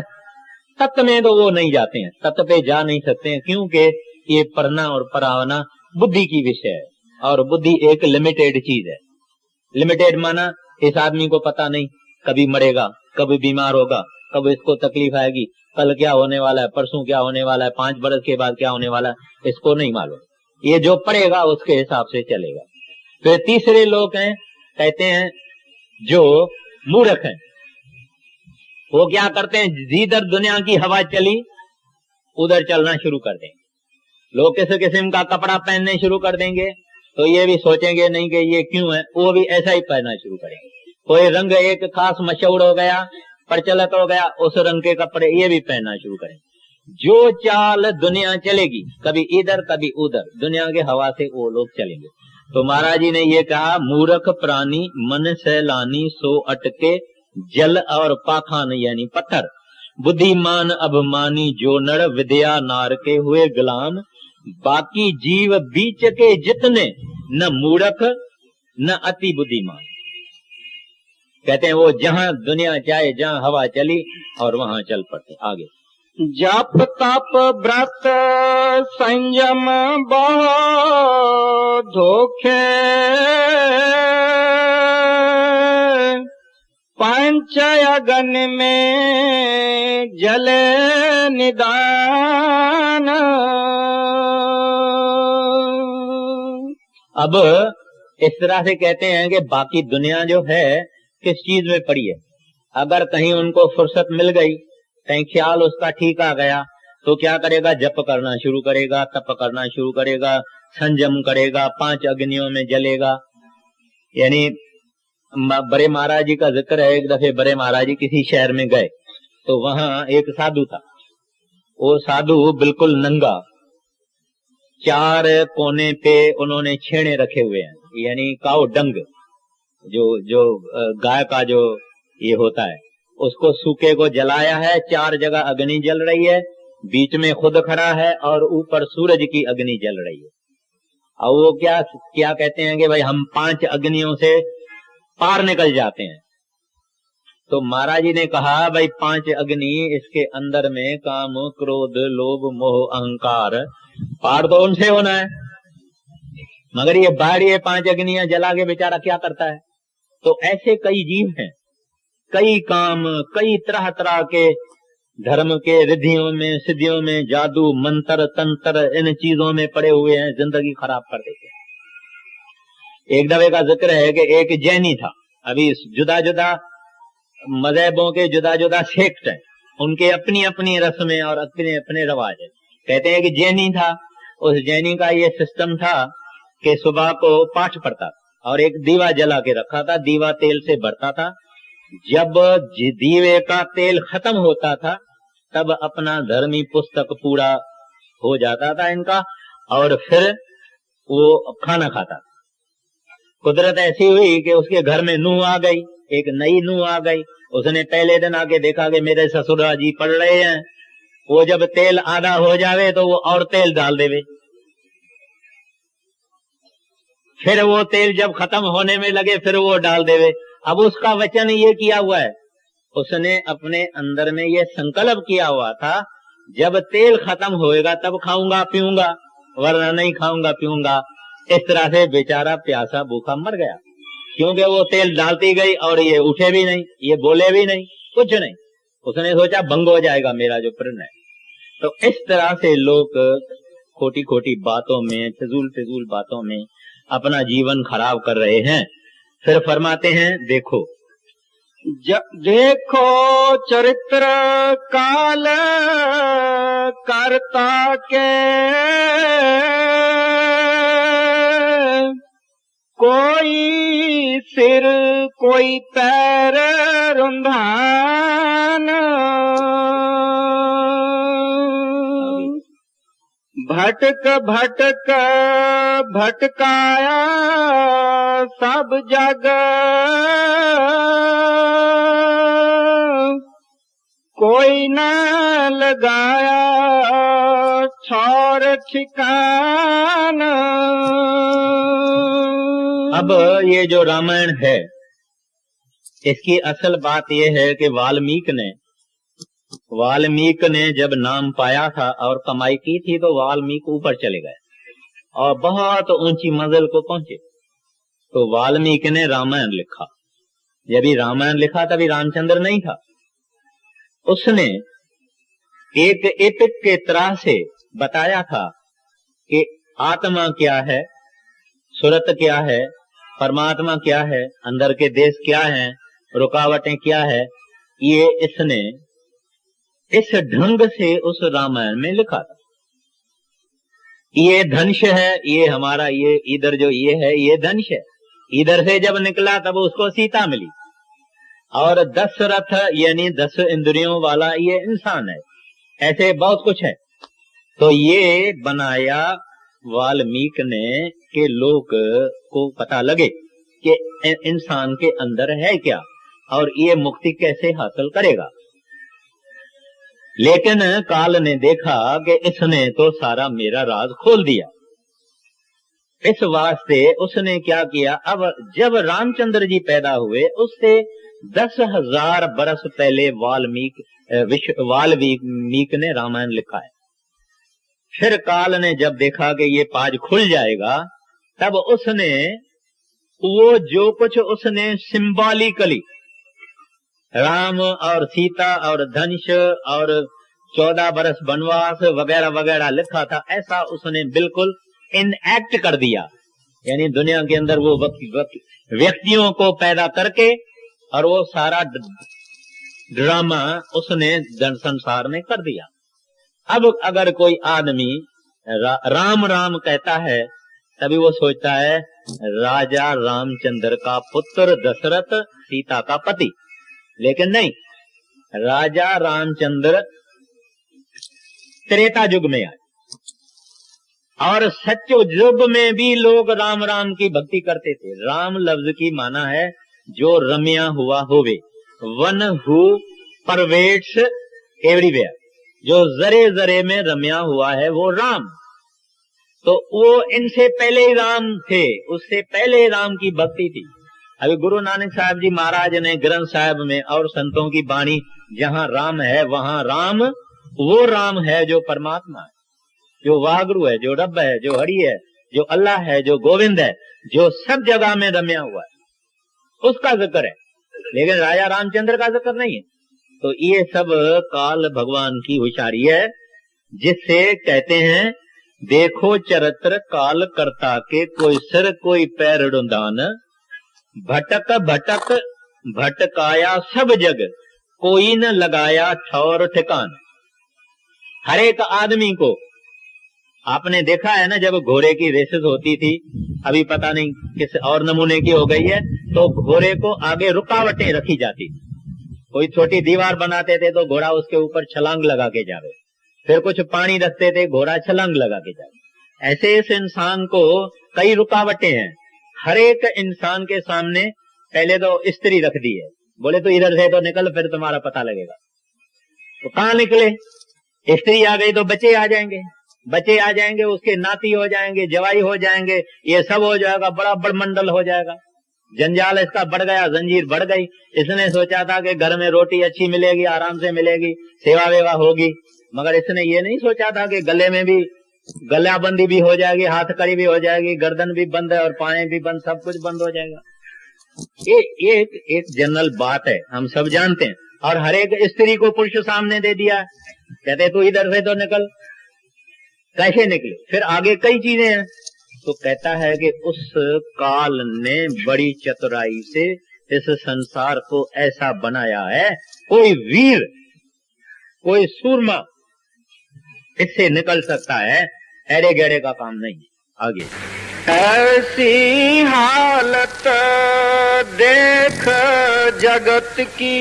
तत्व में तो वो नहीं जाते हैं, तत्व पे जा नहीं सकते हैं, क्योंकि ये पढ़ना और पढ़ाना बुद्धि की विषय है, और बुद्धि एक लिमिटेड चीज है। लिमिटेड माना इस आदमी को पता नहीं कभी मरेगा, कभी बीमार होगा, कब इसको तकलीफ आएगी, कल क्या होने वाला है, परसों क्या होने वाला है, 5 बरस के बाद क्या होने वाला है, इसको नहीं मालूम। ये जो पढ़ेगा उसके हिसाब से चलेगा। फिर तीसरे लोग हैं, कहते हैं जो मूर्ख हैं, वो क्या करते हैं, जिधर दुनिया की हवा चली उधर चलना शुरू कर देंगे। लोग किस किस्म का कपड़ा पहनने शुरू कर देंगे तो ये भी सोचेंगे नहीं कि ये क्यों है, वो भी ऐसा ही पहनना शुरू करेंगे। कोई रंग एक खास मशहूर हो गया, प्रचलित हो गया, उस रंग के कपड़े ये भी पहनना शुरू करेंगे। जो चाल दुनिया चलेगी, कभी इधर कभी उधर, दुनिया के हवा से वो लोग चलेंगे। तो महाराज जी ने ये कहा, मूर्ख प्राणी मन सैलानी सो अटके, जल और पाखान यानी पत्थर, बुद्धिमान अभिमानी जो नर, विद्या नार के हुए गुलाम, बाकी जीव बीच के जितने, न मूर्ख न अति बुद्धिमान। कहते हैं वो जहां दुनिया चाहे, जहां हवा चली और वहां चल पड़ते आगे। जप तप व्रत संयम बहु धोखे, पंच अगन में जले निदान। अब इस तरह से कहते हैं कि बाकी दुनिया जो है किस चीज में पड़ी है। अगर कहीं उनको फुर्सत मिल गई, कहीं ख्याल उसका ठीक आ गया, तो क्या करेगा, जप करना शुरू करेगा, तप करना शुरू करेगा, संयम करेगा, 5 अग्नियों में जलेगा। यानी बड़े महाराज जी का जिक्र है, एक दफे बड़े महाराज जी किसी शहर में गए तो वहां एक साधु था। वो साधु बिल्कुल नंगा, 4 कोने पे उन्होंने छेड़े रखे हुए हैं, यानी काऊ डंग, जो गाय का जो ये होता है, उसको सूखे को जलाया है। 4 जगह अग्नि जल रही है, बीच में खुद खड़ा है और ऊपर सूरज की अग्नि जल रही है। और वो क्या कहते हैं कि भाई हम 5 अग्नियों से पार निकल जाते हैं। तो महाराज जी ने कहा, भाई 5 अग्नि, इसके अंदर में काम क्रोध लोभ मोह अहंकार, पार तो उनसे होना है, मगर ये बाहर ये 5 अग्नियां जला के बेचारा क्या करता है। तो ऐसे कई जीव हैं, कई काम, कई तरह तरह के धर्म के रिद्धियों में, सिद्धियों में, जादू मंत्र तंत्र, इन चीजों में पड़े हुए हैं, जिंदगी खराब कर देते हैं। एक दफे का जिक्र है कि एक जैनी था। अभी जुदा जुदा मजहबों के जुदा जुदा सेक्ट हैं, उनके अपनी अपनी रस्में और अपने अपने रवाज है। कहते हैं कि जैनी था, उस जैनी का ये सिस्टम था कि सुबह को पाठ पढ़ता और एक दीवा जला के रखा था, दीवा तेल से भरता था। जब दीवे का तेल खत्म होता था तब अपना धर्मी पुस्तक पूरा हो जाता था इनका, और फिर वो खाना खाता। कुदरत ऐसी हुई कि उसके घर में नूह आ गई, एक नई नूह आ गई। उसने पहले दिन आके देखा कि मेरे ससुरा जी पढ़ रहे हैं। वो जब तेल आधा हो जावे तो वो और तेल डाल देवे, फिर वो तेल जब खत्म होने में लगे फिर वो डाल देवे। अब उसका वचन ये किया हुआ है, उसने अपने अंदर में ये संकल्प किया हुआ था, जब तेल खत्म होएगा तब खाऊंगा पीऊंगा, वरना नहीं खाऊंगा पीऊंगा। इस तरह से बेचारा प्यासा भूखा मर गया, क्योंकि वो तेल डालती गई और ये उठे भी नहीं, ये बोले भी नहीं, कुछ नहीं। उसने सोचा भंग हो जाएगा मेरा जो प्रण है। तो इस तरह से लोग खोटी खोटी बातों में, फिजूल फिजूल बातों में अपना जीवन खराब कर रहे हैं। फिर फरमाते हैं, देखो देखो चरित्र काल करता के, कोई सिर कोई पैर रुंधान, भटक भटक भटकाया सब जग, कोई न लगाया ठौर ठिकाना। अब ये जो रामायण है, इसकी असल बात यह है कि वाल्मीकि ने जब नाम पाया था और कमाई की थी तो वाल्मीकि ऊपर चले गए और बहुत ऊंची मंजिल को पहुंचे। तो वाल्मीकि ने रामायण लिखा। जब ये रामायण लिखा तभी रामचंद्र नहीं था। उसने एक एपिक के तरह से बताया था कि आत्मा क्या है, सुरत क्या है, परमात्मा क्या है, अंदर के देश क्या है, रुकावटें क्या है। ये इसने इस ढंग से उस रामायण में लिखा था। ये धनुष है, ये हमारा, ये इधर जो ये है ये धनुष है। इधर से जब निकला तब उसको सीता मिली, और 10 रथ यानी 10 इंद्रियों वाला ये इंसान है। ऐसे बहुत कुछ है। तो ये बनाया वाल्मीकि ने कि लोग को पता लगे कि इंसान के अंदर है क्या और ये मुक्ति कैसे हासिल करेगा। लेकिन काल ने देखा कि इसने तो सारा मेरा राज खोल दिया। इस वास्ते उसने क्या किया, अब जब रामचंद्र जी पैदा हुए उससे 10,000 बरस पहले वाल्मीकि ने रामायण लिखा है। फिर काल ने जब देखा कि ये पाज खुल जाएगा, तब उसने वो जो कुछ उसने सिंबॉलिकली राम और सीता और धनुष और 14 बरस वनवास वगैरह वगैरह लिखा था, ऐसा उसने बिल्कुल इनएक्ट कर दिया। यानी दुनिया के अंदर वो व्यक्तियों को पैदा करके और वो सारा ड्रामा उसने जन संसार में कर दिया। अब अगर कोई आदमी राम राम कहता है, तभी वो सोचता है राजा रामचंद्र का पुत्र दशरथ सीता का पति। लेकिन नहीं, राजा रामचंद्र त्रेता युग में आए, और सत्य युग में भी लोग राम राम की भक्ति करते थे। राम लफ्ज की माना है जो रम्या हुआ होवे, वन हु परवेट्स एवरीवेयर, जो जरे जरे में रम्या हुआ है वो राम। तो वो इनसे पहले ही राम थे, उससे पहले राम की भक्ति थी। अभी गुरु नानक साहब जी महाराज ने ग्रंथ साहब में और संतों की वाणी, जहां राम है वहां राम वो राम है जो परमात्मा है, जो वागुरु है, जो रब है, जो हरि है, जो अल्लाह है, जो गोविंद है, जो सब जगह में रम्या हुआ है, उसका जिक्र है। लेकिन राजा रामचंद्र का जिक्र नहीं है। तो ये सब काल भगवान की होशियारी है, जिससे कहते हैं देखो चरित्र काल करता के, कोई सिर कोई पैर डुंदान, भटक भटक भटकाया सब जग, कोई न लगाया ठौर ठिकान। हर एक आदमी को आपने देखा है ना, जब घोड़े की रेसेस होती थी, अभी पता नहीं किस और नमूने की हो गई है, तो घोड़े को आगे रुकावटें रखी जाती थी। कोई छोटी दीवार बनाते थे तो घोड़ा उसके ऊपर छलांग लगा के जावे, फिर कुछ पानी रखते थे, घोड़ा छलांग लगा के जावे। ऐसे इस इंसान को कई रुकावटें हैं। हर एक इंसान के सामने पहले तो स्त्री रख दी है, बोले तो इधर से तो निकल, फिर तुम्हारा पता लगेगा। तो कहाँ निकले? स्त्री आ गई तो बच्चे आ जाएंगे, बच्चे आ जाएंगे, उसके नाती हो जाएंगे, जवाई हो जाएंगे, ये सब हो जाएगा, बड़ा बड़ मंडल हो जाएगा। जंजाल इसका बढ़ गया, जंजीर बढ़ गई। इसने सोचा था कि घर में रोटी अच्छी मिलेगी, आराम से मिलेगी, सेवा वेवा होगी, मगर इसने ये नहीं सोचा था कि गले में भी गलाबंदी भी हो जाएगी, हाथ कड़ी भी हो जाएगी, गर्दन भी बंद है और पाए भी बंद, सब कुछ बंद हो जाएगा। ये एक जनरल बात है, हम सब जानते हैं। और हर एक स्त्री को पुरुष सामने दे दिया, कहते तू इधर से तो निकल। कैसे निकले? फिर आगे कई चीजें हैं। तो कहता है कि उस काल ने बड़ी चतुराई से इस संसार को ऐसा बनाया है, कोई वीर कोई सूरमा इससे निकल सकता है, एड़े गहरे का काम नहीं। आगे ऐसी हालत देख जगत की,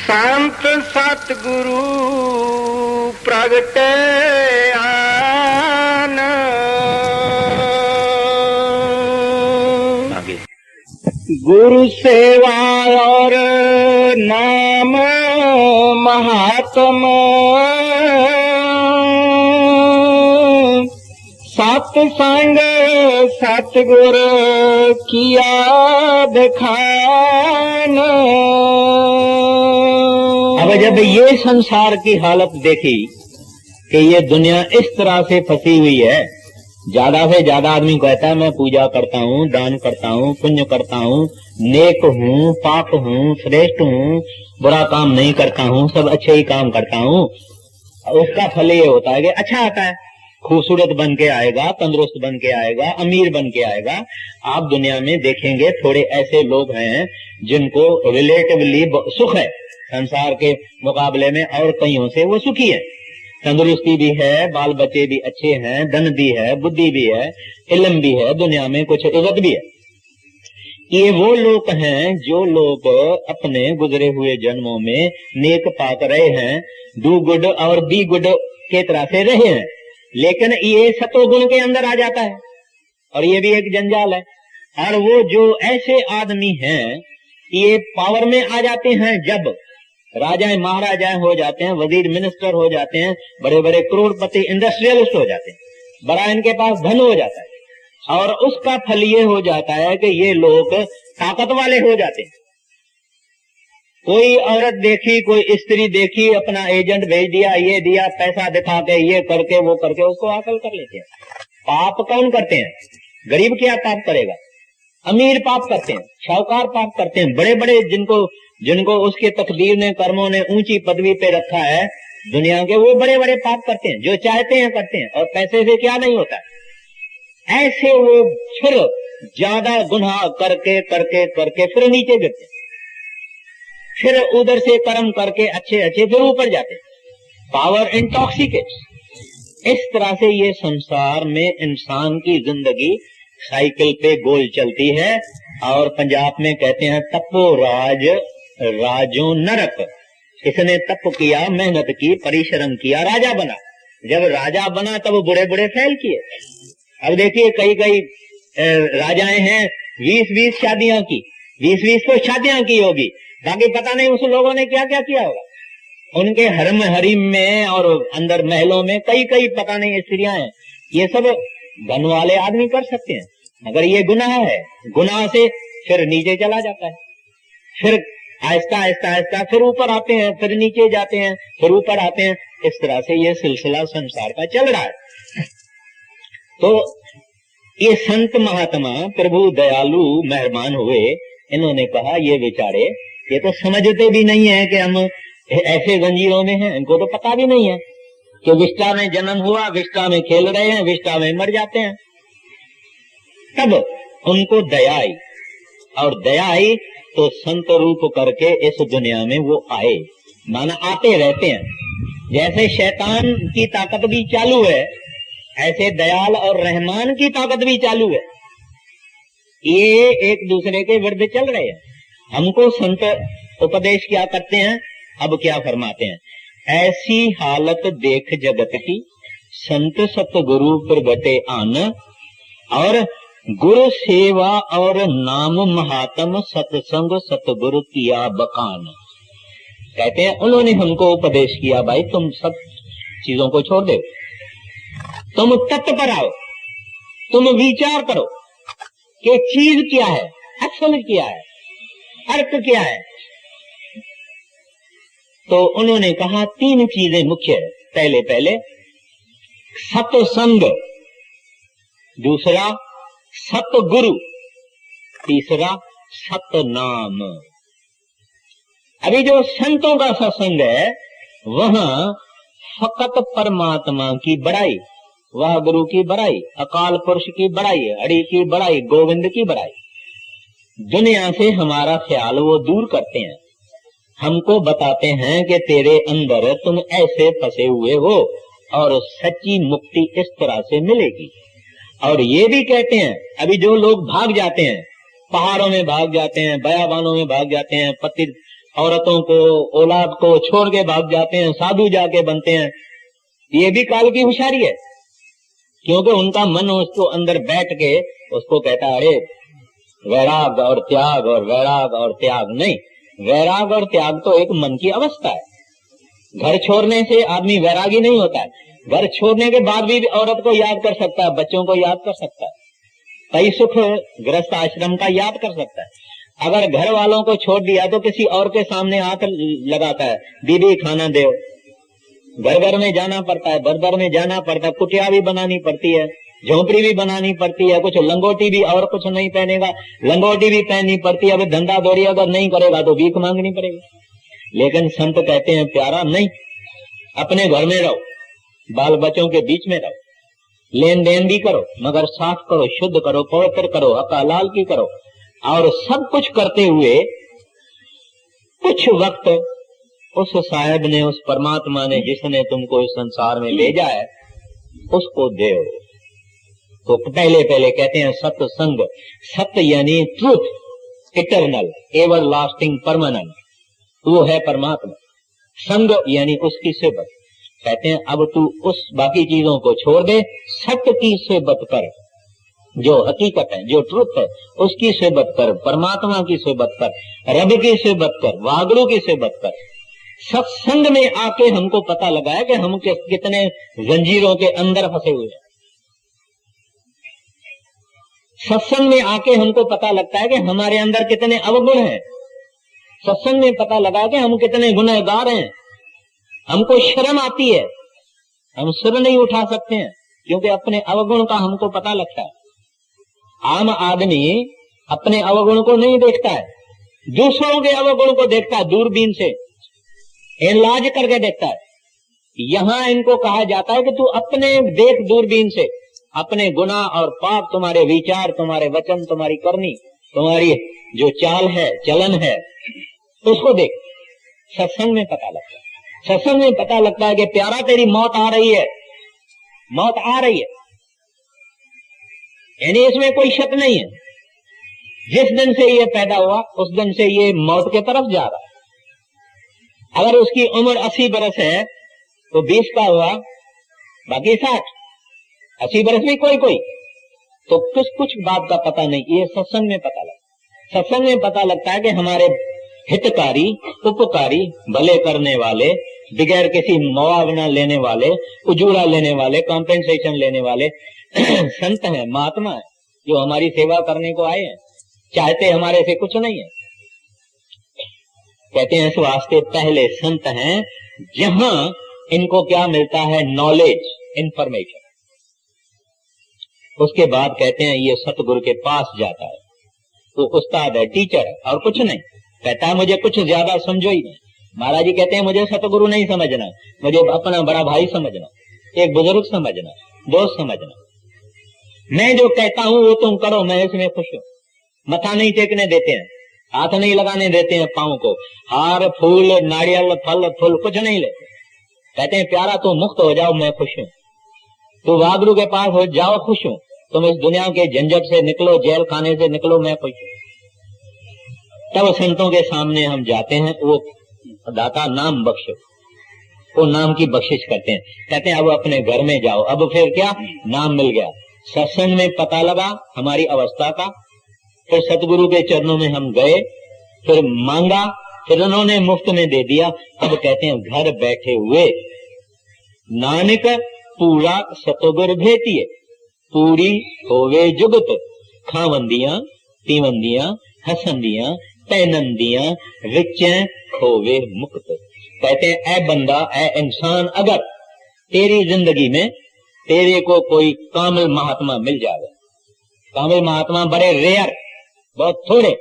संत सतगुरु प्रगटे आन। आगे गुरु सेवा और नाम महात्मा, सत्संग सतगुर किया दिखान। अब जब ये संसार की हालत देखी कि ये दुनिया इस तरह से फंसी हुई है, ज्यादा से ज्यादा आदमी कहता है मैं पूजा करता हूँ, दान करता हूँ, पुण्य करता हूँ, नेक हूँ, पाप हूँ, श्रेष्ठ हूँ, बुरा काम नहीं करता हूँ, सब अच्छे ही काम करता हूँ। उसका फल ये होता है कि अच्छा आता है। खूबसूरत बन के आएगा, तंदुरुस्त बन के आएगा, अमीर बन के आएगा। आप दुनिया में देखेंगे थोड़े ऐसे लोग हैं जिनको रिलेटिवली सुख है संसार के मुकाबले में, और कईयों से वो सुखी है। तंदुरुस्ती भी है, बाल बच्चे भी अच्छे हैं, धन भी है, बुद्धि भी है, इल्म भी है, दुनिया में कुछ इज्जत भी है। ये वो लोग हैं जो लोग अपने गुजरे हुए जन्मों में नेक पाक रहे हैं, डू गुड और बी गुड के तरह से रहे हैं, लेकिन ये सतोगुण के अंदर आ जाता है और ये भी एक जंजाल है। और वो जो ऐसे आदमी हैं ये पावर में आ जाते हैं जब राजाएं महाराजाएं हो जाते हैं, वजीर मिनिस्टर हो जाते हैं, बड़े बड़े करोड़पति इंडस्ट्रियलिस्ट हो जाते हैं, बड़ा इनके पास धन हो जाता है, और उसका फल ये हो जाता है कि ये लोग ताकत वाले हो जाते हैं। कोई औरत देखी, कोई स्त्री देखी, अपना एजेंट भेज दिया, ये दिया, पैसा दिखा के, ये करके वो करके उसको हासिल कर लेते हैं। पाप कौन करते हैं? गरीब क्या पाप करेगा? अमीर पाप करते हैं, शाहूकार पाप करते हैं। बड़े बड़े जिनको उसके तकदीर ने, कर्मों ने ऊंची पदवी पे रखा है दुनिया के, वो बड़े बड़े पाप करते हैं, जो चाहते हैं करते हैं, और पैसे से क्या नहीं होता। ऐसे वो फिर ज्यादा गुनाह करके करके करके फिर नीचे गिरते हैं, फिर उधर से कर्म करके अच्छे अच्छे फिर ऊपर जाते। पावर इंटॉक्सिकेट्स। इस तरह से ये संसार में इंसान की जिंदगी साइकिल पे गोल चलती है। और पंजाब में कहते हैं तपो राज राजो नरक। इसने तप किया, मेहनत की, परिश्रम किया, राजा बना। जब राजा बना तब बुढ़े बुढ़े फैल किए। अब देखिए कई राजाएं हैं 20-20 शादियां की, 20-20 तो शादियां की होगी, बाकी पता नहीं उस लोगों ने क्या क्या किया होगा। उनके हरम हरीम में और अंदर महलों में कई पता नहीं स्त्रियां हैं। ये सब धन वाले आदमी कर सकते हैं, मगर ये गुनाह है। गुनाह से फिर नीचे चला जाता है, फिर आहिस्ता आहिस्ता आहिस्ता फिर ऊपर आते हैं, फिर नीचे जाते हैं, फिर ऊपर आते हैं। इस तरह से ये सिलसिला संसार का चल रहा है। तो ये संत महात्मा प्रभु दयालु मेहरबान हुए, इन्होंने कहा ये बेचारे ये तो समझते भी नहीं है कि हम ऐसे जंजीरों में हैं। इनको तो पता भी नहीं है कि विष्टा में जन्म हुआ, विष्टा में खेल रहे हैं, विष्टा में मर जाते हैं। तब उनको दया आई, और दया आई तो संत रूप करके इस दुनिया में वो आए, माना आते रहते हैं। जैसे शैतान की ताकत भी चालू है, ऐसे दयाल और रहमान की ताकत भी चालू है। ये एक दूसरे के विरुद्ध चल रहे हैं। हमको संत उपदेश क्या करते हैं, अब क्या फरमाते हैं? ऐसी हालत देख जगत की, संत सतगुरु प्रगटे आन, और गुरु सेवा और नाम महात्म, सत्संग सतगुरु किया बखान। कहते हैं उन्होंने हमको उपदेश किया, भाई तुम सब चीजों को छोड़ दो, तुम तत्व पर आओ, तुम विचार करो कि चीज क्या है, असल क्या है, अर्थ क्या है। तो उन्होंने कहा 3 चीजें मुख्य है। पहले सत्संग, दूसरा सतगुरु, तीसरा सतनाम। अभी जो संतों का सत्संग है वहां फकत परमात्मा की बड़ाई, वह गुरु की बड़ाई, अकाल पुरुष की बड़ाई, हरि की बड़ाई, गोविंद की बड़ाई। दुनिया से हमारा ख्याल वो दूर करते हैं, हमको बताते हैं कि तेरे अंदर तुम ऐसे फंसे हुए हो और सच्ची मुक्ति इस तरह से मिलेगी। और ये भी कहते हैं, अभी जो लोग भाग जाते हैं, पहाड़ों में भाग जाते हैं, बयाबानों में भाग जाते हैं, पति औरतों को, औलाद को छोड़ के भाग जाते हैं, साधु जाके बनते हैं, ये भी काल की होशियारी है। क्योंकि उनका मन उसको अंदर बैठ के उसको कहता है अरे वैराग और त्याग, और वैराग और त्याग नहीं। वैराग और त्याग तो एक मन की अवस्था है। घर छोड़ने से आदमी वैरागी नहीं होता है। घर छोड़ने के बाद भी औरत को याद कर सकता है, बच्चों को याद कर सकता है, कई सुख गृहस्थ आश्रम का याद कर सकता है। अगर घर वालों को छोड़ दिया तो किसी और के सामने हाथ लगाता है, दीदी खाना दे। घर घर में जाना पड़ता है, दर दर में जाना पड़ता है, कुटिया भी बनानी पड़ती है, झोपड़ी भी बनानी पड़ती है, कुछ लंगोटी भी, और कुछ नहीं पहनेगा लंगोटी भी पहननी पड़ती है। अब धंधा दौड़ी अगर नहीं करेगा तो भीख मांगनी पड़ेगी। लेकिन संत कहते हैं प्यारा नहीं, अपने घर में रहो, बाल बच्चों के बीच में रहो, लेन देन भी करो मगर साफ करो, शुद्ध करो, पवित्र करो, हका हलाल की करो। और सब कुछ करते हुए कुछ वक्त उस साहेब ने, उस परमात्मा ने जिसने तुमको इस संसार में भेजा है उसको दे। तो पहले पहले कहते हैं सत्संग। सत्य यानी truth, eternal, ever lasting, permanent, वो है परमात्मा। संग यानी उसकी सेवक। कहते हैं अब तू उस बाकी चीजों को छोड़ दे, सत्य की सेवक कर, जो हकीकत है, जो ट्रुथ है उसकी सेवक कर, परमात्मा की सेवक कर, रब की सेवक कर, वागड़ू की सेवक कर। सत्संग में आके हमको पता लगा है कि हम कितने जंजीरों के अंदर फंसे हुए हैं। सत्संग में आके हमको पता लगता है कि हमारे अंदर कितने अवगुण हैं। सत्संग में पता लगा कि हम कितने गुनहगार हैं। हमको शर्म आती है, हम सिर नहीं उठा सकते हैं क्योंकि अपने अवगुण का हमको पता लगता है। आम आदमी अपने अवगुण को नहीं देखता है, दूसरों के अवगुण को देखता है, दूरबीन से इलाज करके देखता है। यहां इनको कहा जाता है कि तू अपने देख दूरबीन से, अपने गुनाह और पाप, तुम्हारे विचार, तुम्हारे वचन, तुम्हारी करनी, तुम्हारी जो चाल है, चलन है, उसको देख। सत्संग में पता लगता है। सत्संग में पता लगता है कि प्यारा तेरी मौत आ रही है, मौत आ रही है, यानी इसमें कोई शक नहीं है। जिस दिन से ये पैदा हुआ उस दिन से ये मौत के तरफ जा रहा है। अगर उसकी उम्र 80 बरस है तो 20 का हुआ, बाकी 60, 80 बरस में कोई कोई, तो कुछ बात का पता नहीं। ये सत्संग में पता लगता। सत्संग में पता लगता है कि हमारे हितकारी, उपकारी, भले करने वाले, बगैर किसी मुआवजा लेने वाले, उजूरा लेने वाले, कॉम्पेंसेशन लेने वाले संत हैं, महात्मा है, जो हमारी सेवा करने को आए हैं, चाहते हमारे से कुछ नहीं है। कहते हैं इस वास्ते पहले संत हैं जहां इनको क्या मिलता है, नॉलेज, इंफॉर्मेशन। उसके बाद कहते हैं ये सतगुरु के पास जाता है, वो उस्ताद है, टीचर है और कुछ नहीं। कहता है मुझे कुछ ज्यादा समझो ही नहीं। महाराज जी कहते हैं मुझे सतगुरु नहीं समझना, मुझे अपना बड़ा भाई समझना, एक बुजुर्ग समझना, दोस्त समझना। मैं जो कहता हूं वो तुम करो, मैं इसमें खुश हूं। मथा नहीं टेकने देते हैं, हाथ नहीं लगाने देते हैं पांव को, हार फूल नारियल फल फूल कुछ नहीं लेते। कहते हैं प्यारा तुम मुक्त हो जाओ, मैं खुश हूं। तो वागरू के पास हो जाओ, खुश हूं। तुम इस दुनिया के झंझट से निकलो, जेल खाने से निकलो, मैं खुश हूं। तब संतों के सामने हम जाते हैं, वो दाता नाम बख्शो, वो नाम की बख्शिश करते हैं। कहते हैं अब अपने घर में जाओ। अब फिर क्या, नाम मिल गया। सत्संग में पता लगा हमारी अवस्था का, फिर सतगुरु के चरणों में हम गए, फिर मांगा, फिर उन्होंने मुफ्त में दे दिया। अब कहते हैं घर बैठे हुए नानक पूरा सतगुर भेटिए, पूरी होवे जुगत, खावंदियां पीवंदियां हसंदियां पैनंदियां विचैं होवे मुक्त। कहते हैं ऐ बंदा, ऐ इंसान, अगर तेरी जिंदगी में तेरे को कोई कामिल महात्मा मिल जाए, कामिल महात्मा बड़े रेयर, बहुत थोड़े,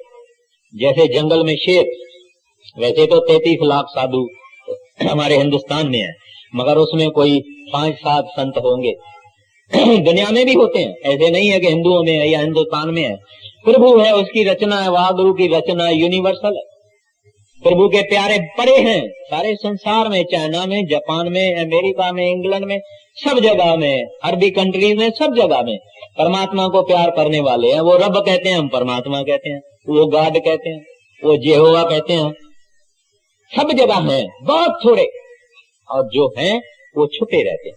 जैसे जंगल में शेर, वैसे तो 33 लाख साधु हमारे हिंदुस्तान में है, मगर उसमें कोई 5-7 संत होंगे। दुनिया में भी होते हैं, ऐसे नहीं है कि हिंदुओं में है या हिंदुस्तान में है। प्रभु है, उसकी रचना है, वाहगुरु की रचना यूनिवर्सल है। प्रभु के प्यारे बड़े हैं सारे संसार में, चाइना में, जापान में, अमेरिका में, इंग्लैंड में, सब जगह में, अरबी कंट्रीज में, सब जगह में परमात्मा को प्यार करने वाले हैं। वो रब कहते हैं, हम परमात्मा कहते हैं, वो गॉड कहते हैं, वो जेहोवा कहते हैं। सब जगह हैं, बहुत थोड़े, और जो हैं वो छुपे रहते हैं,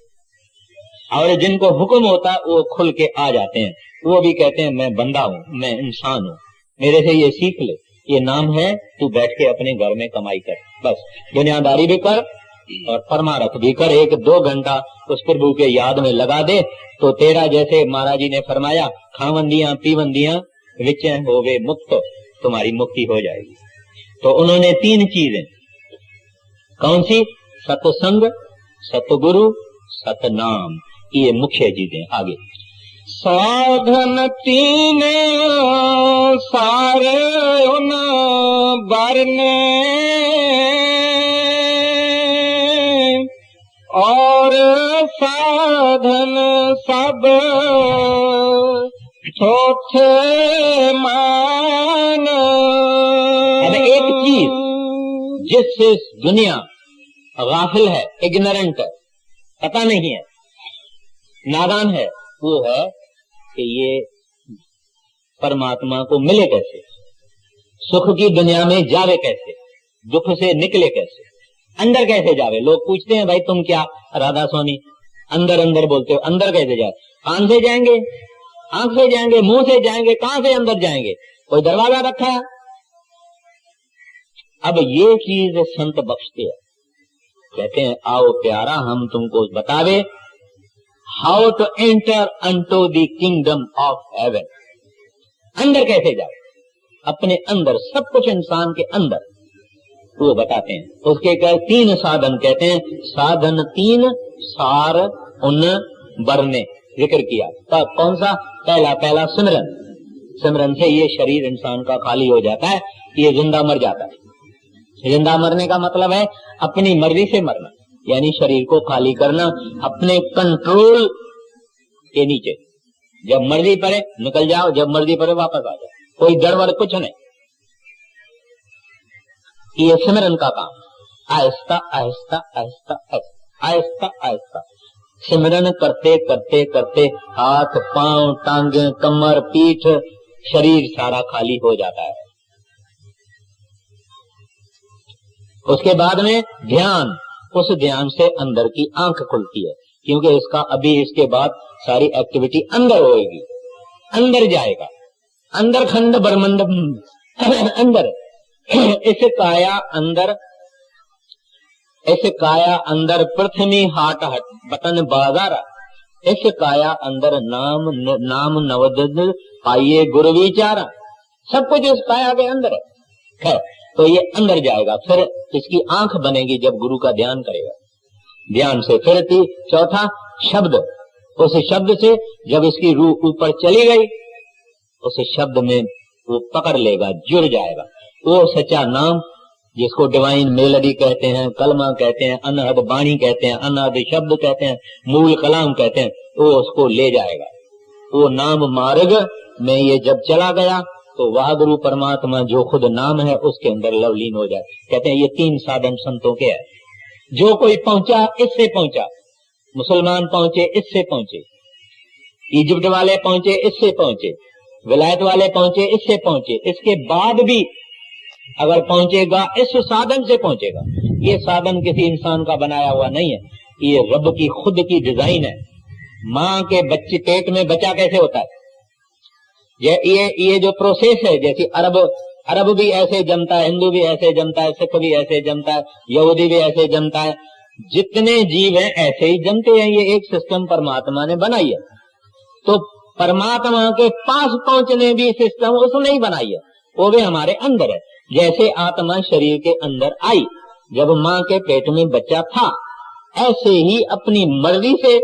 और जिनको हुक्म होता है वो खुल के आ जाते हैं। वो भी कहते हैं मैं बंदा हूं, मैं इंसान हूं, मेरे से ये सीख ले, ये नाम है, तू बैठ के अपने घर में कमाई कर, बस दुनियादारी भी कर और परमारथ भी कर। 1-2 घंटा उस प्रभु के याद में लगा दे तो तेरा, जैसे महाराज जी ने फरमाया, खावंदियां पीवंदियां विचैं होवे मुक्त, तुम्हारी मुक्ति हो जाएगी। तो उन्होंने 3 चीजें, कौन सी, सत्संग, सतगुरु, सतनाम, ये मुख्य चीजें। आगे साधन 3 सारे उन बरने, और साधन अब थोथे मान। अब एक चीज जिससे दुनिया गाफिल है, इग्नोरेंट है, पता नहीं है, नादान है, वो है कि ये परमात्मा को मिले कैसे, सुख की दुनिया में जावे कैसे, दुख से निकले कैसे, अंदर कैसे जावे। लोग पूछते हैं भाई तुम क्या राधा स्वामी अंदर अंदर बोलते हो, अंदर कैसे जाए? कान से जाएंगे, आंख से जाएंगे, मुंह से जाएंगे, कहां से अंदर जाएंगे? कोई दरवाजा रखा है? अब ये चीज संत बख्शते हैं, कहते हैं आओ प्यारा हम तुमको बतावे how to enter unto the kingdom of heaven. अंदर कैसे जाए, अपने अंदर सब कुछ इंसान के अंदर वो बताते हैं। उसके तीन साधन कहते हैं, साधन तीन सार उन बरने जिक्र किया। तब कौन सा? पहला सिमरन। सिमरन से ये शरीर इंसान का खाली हो जाता है, ये जिंदा मर जाता है। जिंदा मरने का मतलब है अपनी मर्जी से मरना, यानी शरीर को खाली करना अपने कंट्रोल के नीचे। जब मर्जी पड़े निकल जाओ, जब मर्जी पड़े वापस आ जाओ, कोई गड़बड़ कुछ नहीं। ये सिमरन का काम, आहिस्ता आहिस्ता आहिस्ता आहिस्ता आहिस्ता सिमरन करते करते करते हाथ पांव टांगे कमर पीठ शरीर सारा खाली हो जाता है। उसके बाद में ध्यान, उस ध्यान से अंदर की आंख खुलती है, क्योंकि इसका अभी इसके बाद सारी एक्टिविटी अंदर होएगी, अंदर जाएगा, अंदर खंड ब्रह्मंड अंदर इस काया अंदर पृथ्वी हाट हट बतन बाजारा, इस काया अंदर नाम नवद पाइये गुरु विचारा। सब कुछ इस काया के अंदर है, तो ये अंदर जाएगा। फिर इसकी आंख बनेगी जब गुरु का ध्यान करेगा, ध्यान से फिर चौथा शब्द, उस शब्द से जब इसकी रूह ऊपर चली गई, उस शब्द में वो पकड़ लेगा, जुड़ जाएगा। वो सच्चा नाम जिसको डिवाइन मेलोडी कहते हैं, कलमा कहते हैं, अनहद बाणी कहते हैं, अनहद शब्द कहते हैं, मूल कलाम कहते हैं, वो उसको ले जाएगा। वो नाम मार्ग में ये जब चला गया तो वह गुरु परमात्मा जो खुद नाम है उसके अंदर लवलीन हो जाए। कहते हैं ये तीन साधन संतों के हैं। जो कोई पहुंचा इससे पहुंचा, मुसलमान पहुंचे इससे पहुंचे, इजिप्ट वाले पहुंचे इससे पहुंचे, विलायत वाले पहुंचे इससे पहुंचे, इसके बाद भी अगर पहुंचेगा इस साधन से पहुंचेगा। ये साधन किसी इंसान का बनाया हुआ नहीं है, ये रब की खुद की डिजाइन है। माँ के बच्चे पेट में बच्चा कैसे होता है, ये जो प्रोसेस है, जैसे अरब भी ऐसे जमता है, हिंदू भी ऐसे जमता है, सिख भी ऐसे जमता है, यहूदी भी ऐसे जमता है, जितने जीव हैं ऐसे ही जमते हैं। ये एक सिस्टम परमात्मा ने बनाई है। तो परमात्मा के पास पहुंचने भी सिस्टम उसने ही बनाई है, वो भी हमारे अंदर है। जैसे आत्मा शरीर के अंदर आई जब माँ के पेट में बच्चा था, ऐसे ही अपनी मर्जी से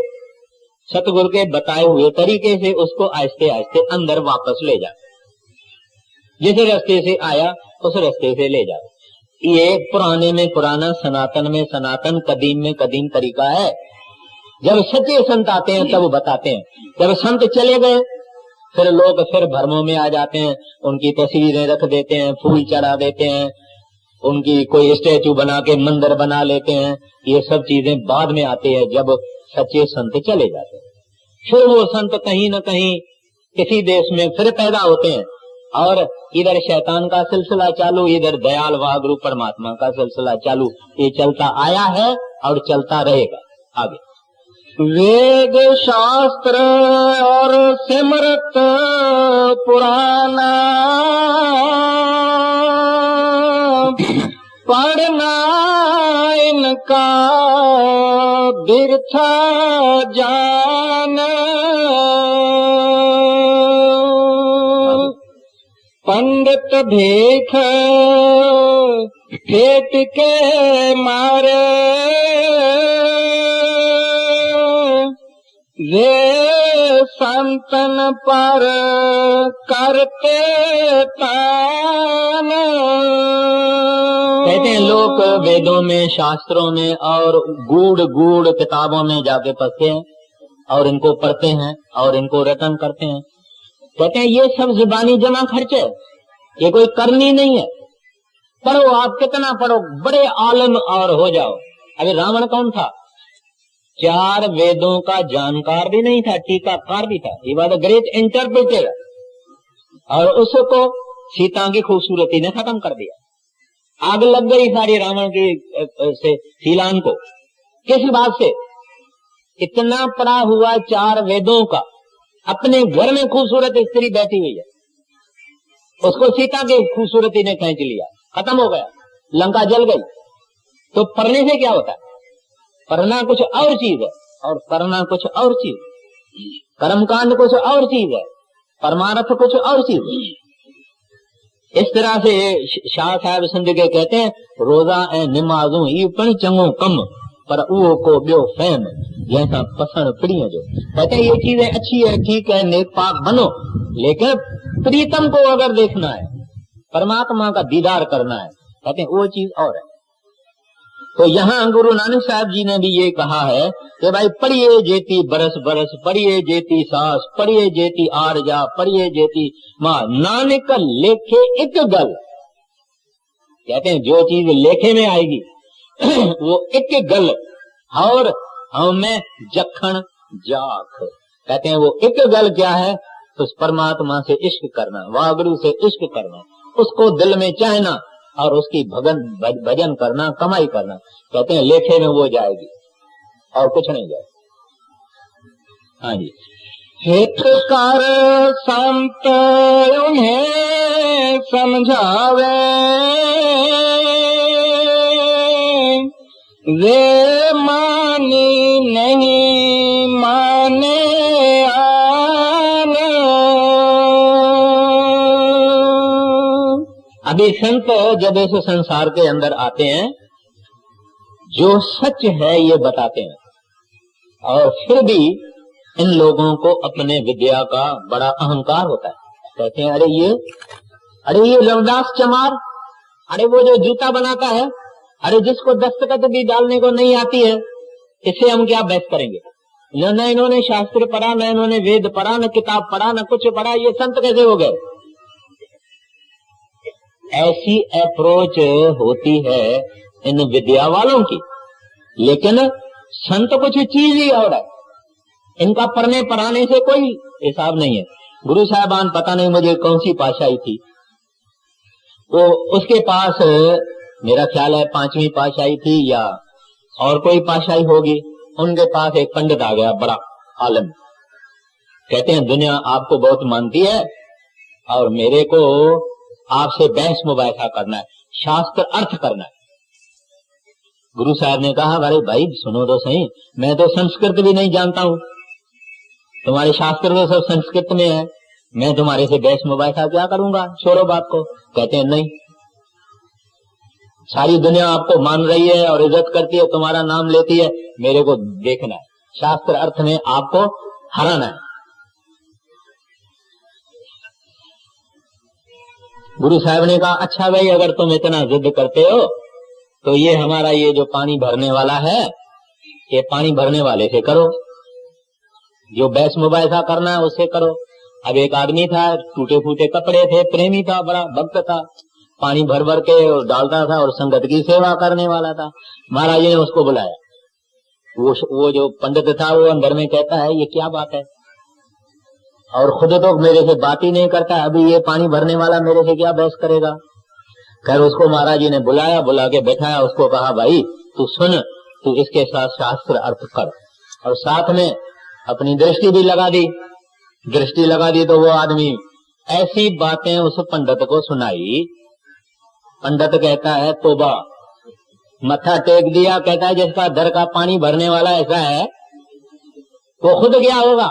सतगुरु के बताए हुए तरीके से उसको आहिस्ते आहिस्ते अंदर वापस ले जा, जिस रास्ते से आया उस रास्ते से ले जा। ये पुराने में पुराना, सनातन में सनातन, कदीम में कदीम तरीका है। जब सच्चे संत आते हैं तब बताते हैं, जब संत चले गए फिर लोग फिर भ्रमों में आ जाते हैं, उनकी तस्वीरें रख देते हैं, फूल चढ़ा देते हैं, उनकी कोई स्टैचू बना के मंदिर बना लेते हैं। ये सब चीजें बाद में आते हैं जब सच्चे संत चले जाते हैं। फिर वो संत कहीं न कहीं किसी देश में फिर पैदा होते हैं, और इधर शैतान का सिलसिला चालू, इधर दयाल वागुरु परमात्मा का सिलसिला चालू। ये चलता आया है और चलता रहेगा आगे। वेद शास्त्र और सिमरत पुराना पढ़ना इनका बिरथा जान। पंडित भीख पेट के मारे वे संतन पर करते तान। कहते हैं लोग वेदों में, शास्त्रों में और गूढ़ किताबों में जाके फंसते हैं और इनको पढ़ते हैं और इनको रटन करते हैं। कहते हैं ये सब जुबानी जमा खर्च है, ये कोई करनी नहीं है। पढ़ो, आप कितना पढ़ो, बड़े आलम और हो जाओ। अभी रावण कौन था? 4 वेदों का जानकार भी नहीं था, टीकाकार भी था। He was a great interpreter. और उसको सीता की खूबसूरती ने खत्म कर दिया। आग लग गई सारी रावण की से सीलान को। किस बात से? इतना पड़ा हुआ 4 वेदों का, अपने घर में खूबसूरत स्त्री बैठी हुई है, उसको सीता की खूबसूरती ने खींच लिया, खत्म हो गया, लंका जल गई। तो पढ़ने से क्या होता है? पढ़ना कुछ और चीज है और करना कुछ और चीज। कर्मकांड कुछ और चीज है, परमार्थ कुछ और चीज है। इस तरह से शाह साहब सिंध के कहते हैं, रोजा ऐं निमाज़ूं ई पण चङो कम, पर उहो को ॿियो फहम जैसा पसंद प्रिय जो। कहते हैं ये चीजें अच्छी है, ठीक है, नेक पाक बनो, लेकिन प्रीतम को अगर देखना है, परमात्मा का दीदार करना है, कहते हैं वो चीज और है। तो यहाँ गुरु नानक साहब जी ने भी ये कहा है कि भाई पढ़िए जेती बरस बरस, पढ़िए जेती सास, पढ़िए जेती आरजा, पढ़िए जेती माँ, नानक लेखे एक गल। कहते हैं जो चीज लेखे में आएगी वो एक गल, और हमें जखन जाख। कहते हैं वो एक गल क्या है? उस परमात्मा से इश्क करना, वागुरु से इश्क करना, उसको दिल में चाहना और उसकी भजन करना, कमाई करना। कहते हैं लेखे में वो जाएगी और कुछ नहीं जाएगी। हाँ जी। हितकार संत उन्हें समझावे, वे मानी नहीं माने आन। अभी संत जब इस संसार के अंदर आते हैं, जो सच है ये बताते हैं, और फिर भी इन लोगों को अपने विद्या का बड़ा अहंकार होता है। कहते हैं अरे ये रविदास चमार, अरे वो जो जूता बनाता है, अरे जिसको दस्तखत भी डालने को नहीं आती है, इससे हम क्या बहस करेंगे? न इन्होंने शास्त्र पढ़ा, न इन्होंने वेद पढ़ा, न किताब पढ़ा, न कुछ पढ़ा, ये संत कैसे हो गए? ऐसी अप्रोच होती है इन विद्या वालों की। लेकिन संत कुछ चीज ही और है, इनका पढ़ने पढ़ाने से कोई हिसाब नहीं है। गुरु साहबान पता नहीं मुझे कौन सी पातशाही थी, वो उसके पास मेरा ख्याल है 5वीं पातशाही थी या और कोई पातशाही होगी, उनके पास एक पंडित आ गया, बड़ा आलम। कहते हैं दुनिया आपको बहुत मानती है और मेरे को आपसे बहस मुबाहिसा करना है, शास्त्र अर्थ करना है। गुरु साहब ने कहा अरे भाई सुनो तो सही, मैं तो संस्कृत भी नहीं जानता हूँ, तुम्हारे शास्त्र तो सब संस्कृत में है, मैं तुम्हारे से बहस मुबाहिसा क्या करूंगा, छोड़ो बात को। कहते हैं नहीं, सारी दुनिया आपको मान रही है और इज्जत करती है, तुम्हारा नाम लेती है, मेरे को देखना है, शास्त्र अर्थ में आपको हराना है। गुरु साहब ने कहा अच्छा भाई अगर तुम इतना जिद करते हो तो ये हमारा ये जो पानी भरने वाला है, ये पानी भरने वाले से करो, जो बहस मुबाहिसा करना है उससे करो। अब एक आदमी था, टूटे फूटे कपड़े थे, प्रेमी था, बड़ा भक्त था, पानी भर भर के डालता था और संगत की सेवा करने वाला था। महाराज जी ने उसको बुलाया, वो जो पंडित था वो अंदर में कहता है ये क्या बात है, और खुद तो मेरे से बात ही नहीं करता, अभी ये पानी भरने वाला मेरे से क्या बहस करेगा। खैर उसको महाराज जी ने बुलाया, बुला के बैठाया, उसको कहा भाई तू सुन, तू इसके साथ शास्त्र अर्थ कर, और साथ में अपनी दृष्टि भी लगा दी। दृष्टि लगा दी तो वो आदमी ऐसी बातें उस पंडित को सुनाई। पंडित कहता है तोबा, मत्था टेक दिया, कहता है जिसका दर का पानी भरने वाला ऐसा है वो खुद क्या होगा।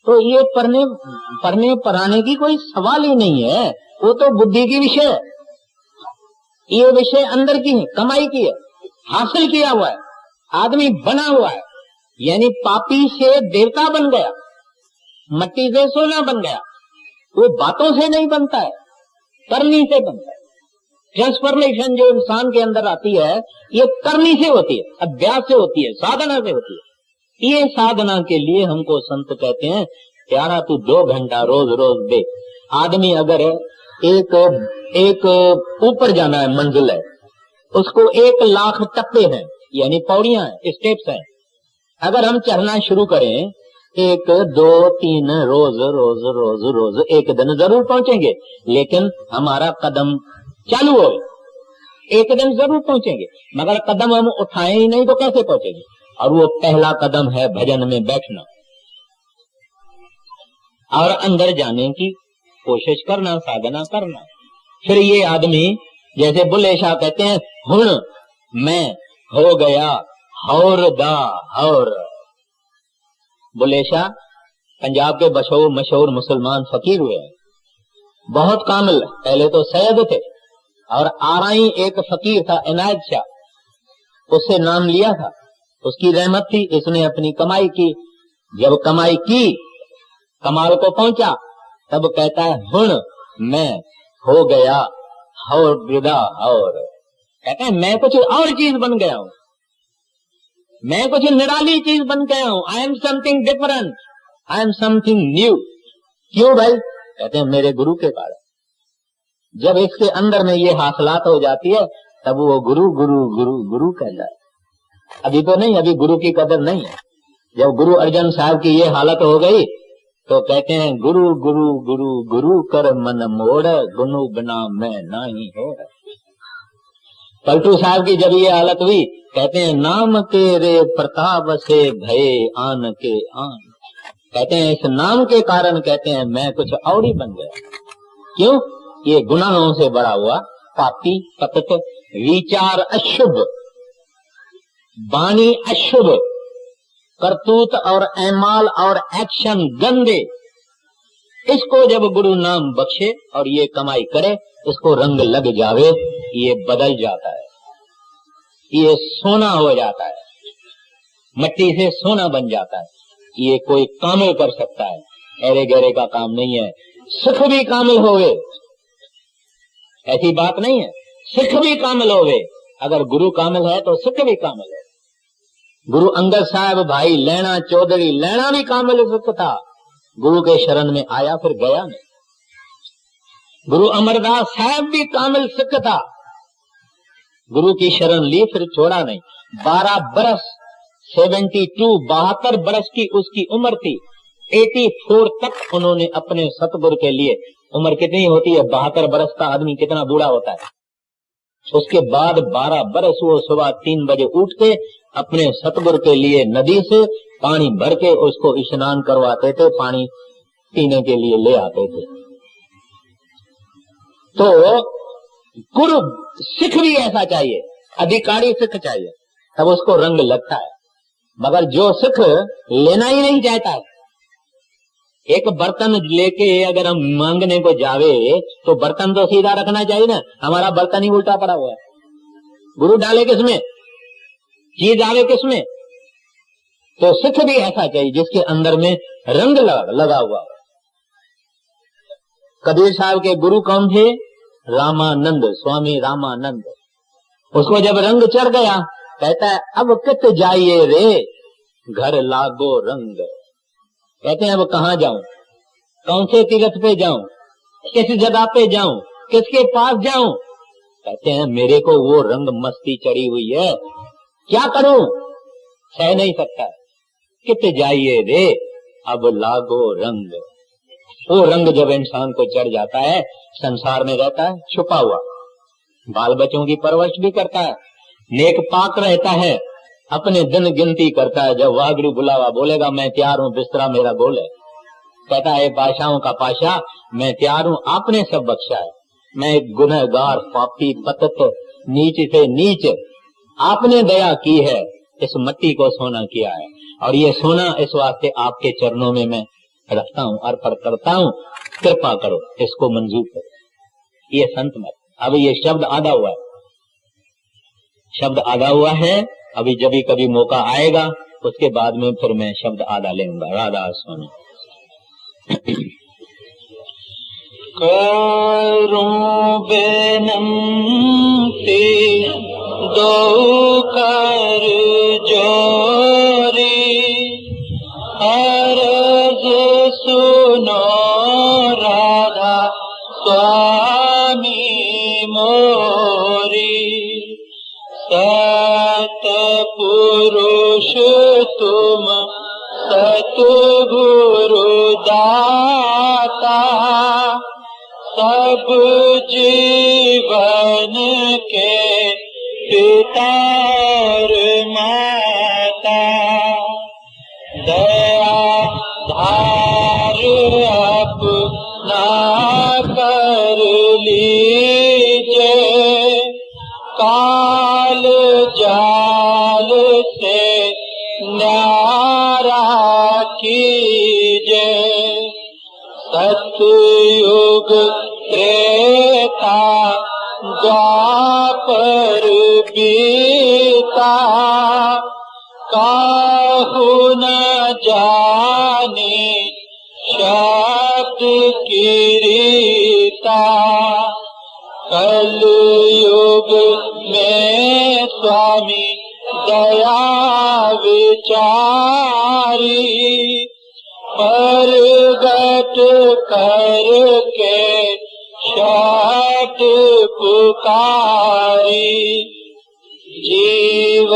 तो ये पढ़ने पढ़ाने की कोई सवाल ही नहीं है, वो तो बुद्धि की विषय है, ये विषय अंदर की है, कमाई की है, हासिल किया हुआ है, आदमी बना हुआ है, यानी पापी से देवता बन गया, मट्टी से सोना बन गया। वो बातों से नहीं बनता है, करनी से बनता है। ट्रांसफॉर्मेशन जो इंसान के अंदर आती है ये करनी से होती है, अभ्यास से होती है, साधना से होती है। ये साधना के लिए हमको संत कहते हैं प्यारा तू 2 घंटा रोज रोज दे। आदमी अगर एक ऊपर जाना है, मंजिल है, उसको 1 लाख टप्पे हैं, यानी पौड़ियां हैं, स्टेप्स हैं। अगर हम चढ़ना शुरू करें 1 2 3 रोज रोज रोज रोज, एक दिन जरूर पहुंचेंगे, लेकिन हमारा कदम चालू हो, एक दिन जरूर पहुंचेंगे, मगर कदम हम उठाएं ही नहीं तो कैसे पहुंचेंगे। और वो पहला कदम है भजन में बैठना और अंदर जाने की कोशिश करना, साधना करना। फिर ये आदमी जैसे बुल्ले शाह कहते हैं, हुण मैं हो गया हौर दा हौर। बुल्ले शाह पंजाब के मशहूर मुसलमान फकीर हुए, बहुत कामिल। पहले तो सैयद थे और आराई एक फकीर था इनायत शाह, उससे नाम लिया था, उसकी रहमत थी, इसने अपनी कमाई की। जब कमाई की, कमाल को पहुंचा, तब कहता है हुण मैं हो गया हौर विदा हौर। कहते हैं मैं कुछ और चीज बन गया हूं, मैं कुछ निराली चीज बन गया हूं। I am something different, I am something new. क्यों भाई? कहते हैं मेरे गुरु के कारण। जब इसके अंदर में ये हासिलात हो जाती है, तब वो गुरु गुरु गुरु गुरु कहता है। अभी तो नहीं, अभी गुरु की कदर नहीं है। जब गुरु अर्जन साहब की ये हालत हो गई तो कहते हैं गुरु गुरु गुरु गुरु कर मन मोड़, गुरु बिना मैं नाही हो। पलटू साहब की जब ये हालत हुई, कहते हैं नाम के रे प्रताप से भये आन के आन। कहते हैं इस नाम के कारण कहते हैं मैं कुछ और ही बन गया। क्यों? ये गुनाहों से बड़ा हुआ, पापी, पतित, विचार अशुभ, वाणी अशुभ, करतूत और ऐमाल और एक्शन गंदे। इसको जब गुरु नाम बख्शे और ये कमाई करे, इसको रंग लग जावे, ये बदल जाता है, ये सोना हो जाता है, मिट्टी से सोना बन जाता है। ये कोई कामिल कर सकता है, ऐरे गहरे का काम नहीं है। सिख भी कामिल होवे, ऐसी बात नहीं है, सिख भी कामिल होवे। अगर गुरु कामिल है तो सिख भी कामिल है। गुरु अंगद साहब भाई लैना चौधरी, लैना भी कामिल सिख था, गुरु के शरण में आया फिर गया नहीं। गुरु अमरदास साहब भी कामिल सिख था, गुरु की शरण ली फिर छोड़ा नहीं। 12 बरस 72 बरस की उसकी उम्र थी। 84 तक उन्होंने अपने सतगुरु के लिए, उम्र कितनी होती है, 72 बरस का आदमी कितना बूढ़ा होता है। उसके बाद 12 बरस वो सुबह 3 बजे उठ के अपने सतगुरु के लिए नदी से पानी भर के उसको स्नान करवाते थे, पानी पीने के लिए ले आते थे। तो गुरु सिख भी ऐसा चाहिए, अधिकारी सिख चाहिए, तब उसको रंग लगता है। मगर जो सिख लेना ही नहीं चाहता है, एक बर्तन लेके अगर हम मांगने को जावे तो बर्तन तो सीधा रखना चाहिए ना, हमारा बर्तन ही उल्टा पड़ा हुआ है। गुरु डाले किसमें, चीज आवे किसमें? तो सिख भी ऐसा चाहिए जिसके अंदर में रंग लगा हुआ। कबीर साहब के गुरु कौन थे? रामानंद, स्वामी रामानंद। उसको जब रंग चढ़ गया, कहता है अब कित जाइए रे घर लागो रंग। कहते हैं अब कहाँ जाऊं, कौन से तीर्थ पे जाऊं, किस जगह पे जाऊं, किसके पास जाऊं? कहते हैं मेरे को वो रंग मस्ती चढ़ी हुई है, क्या करूं, सह नहीं सकता। कित जाइए रे अब लागो रंग। वो रंग जब इंसान को चढ़ जाता है, संसार में रहता है छुपा हुआ, बाल बच्चों की परवरिश भी करता है, नेक पाक रहता है, अपने दिन गिनती करता है। जब वाहगुरु बुलावा बोलेगा मैं तैयार हूं, बिस्तरा मेरा गोल है। कहता है पाशाओं का पाशा मैं तैयार हूं, आपने सब बख्शा है, मैं एक गुनहगार पापी पतित नीच से नीच, आपने दया की है, इस मिट्टी को सोना किया है, और ये सोना इस वास्ते आपके चरणों में मैं रखता हूं, अर्पण करता हूं, कृपा करो, इसको मंजूर करो। ये संत मत। अब ये शब्द आधा हुआ है, शब्द आधा हुआ है। अभी जब भी कभी मौका आएगा उसके बाद में फिर मैं शब्द आधा लेऊंगा। राधा स्वामी। करूं बेनती दो कर जोरी, अर्ज सुनो राधा स्वामी मोरी, सतपुरुष तुम सतगुरु दाता, सब जीवन के पिता और माता, दया धार अपना कर लीजे, काल जाल से न्यारा कीजे, सतयुग त्रेता द्वापर बीता, काहू न जाने शब्द की रीता, कलयुग में स्वामी दया विचारी, प्रगट करके शब्द पुकारी, जीव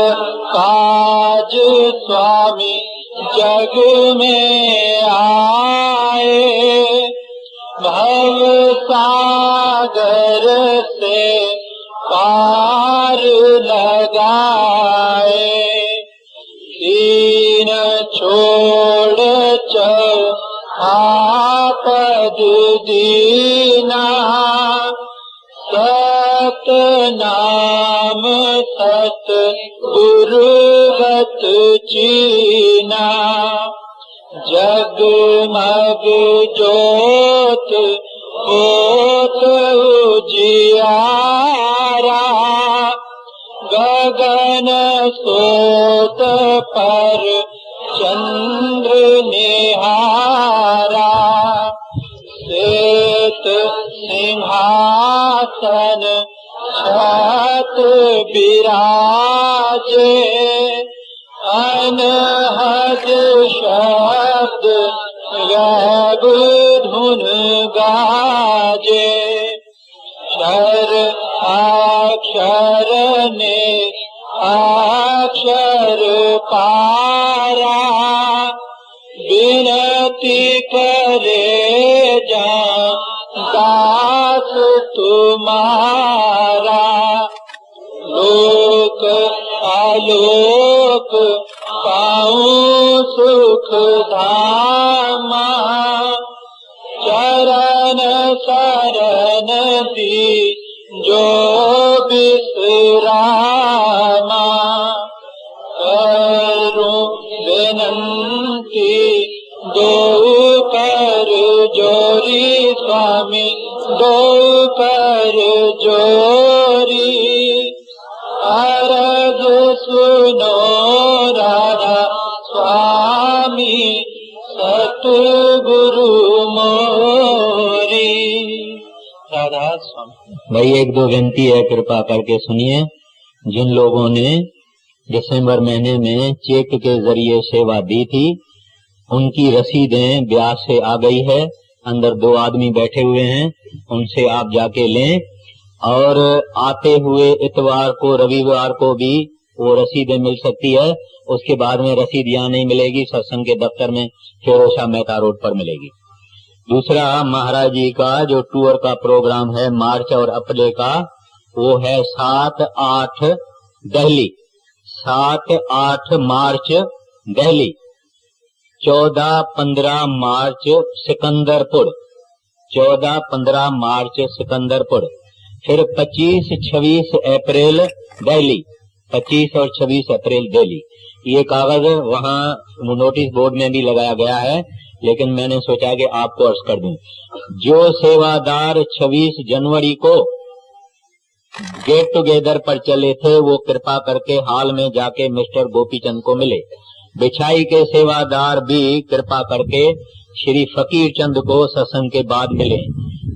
काज स्वामी जग में आए, भव सागर से पार लगाए, दीन छोड़ आपद दीना, सत नाम सत गुरुगत चीना, जगमग ज्योत होत उजियारा, गगन सोत पर चंद्र निहारा, श्वेत सिंहासन छत विराजे, अनहद शब्द गैब धुन गाजे, क्षर अक्षर ने अक्षर पारा, विनती करे जा दास तुम्हारा, लोक आलोक पाऊं सुख धामा, चरण शरण दी जो विश्रामा, करूं विनंती दो कर जोरी स्वामी, दो कर जोरी, अर्ज सुनो राधा स्वामी सतगुरु मोरी। राधा स्वामी। भाई एक दो विनती है, कृपा करके सुनिए। जिन लोगों ने दिसंबर महीने में चेक के जरिए सेवा दी थी, उनकी रसीदें ब्याज से आ गई है। अंदर 2 आदमी बैठे हुए हैं, उनसे आप जाके लें। और आते हुए इतवार को, रविवार को भी वो रसीदें मिल सकती है। उसके बाद में रसीद यहाँ नहीं मिलेगी, सत्संग के दफ्तर में फिरोशा मेहता रोड पर मिलेगी। दूसरा, महाराज जी का जो टूर का प्रोग्राम है मार्च और अप्रैल का, वो है 7-8 दिल्ली, 7-8 मार्च दिल्ली, 14-15 मार्च सिकंदरपुर, 14-15 मार्च सिकंदरपुर। फिर 25-26 अप्रैल दिल्ली, 25 और 26 अप्रैल दिल्ली। ये कागज वहाँ नोटिस बोर्ड में भी लगाया गया है, लेकिन मैंने सोचा कि आपको अर्ज कर दूं। जो सेवादार 26 जनवरी को गेट टुगेदर पर चले थे, वो कृपा करके हाल में जाके मिस्टर गोपीचंद को मिले। बिछाई के सेवादार भी कृपा करके श्री फकीर चंद को सत्संग के बाद मिले।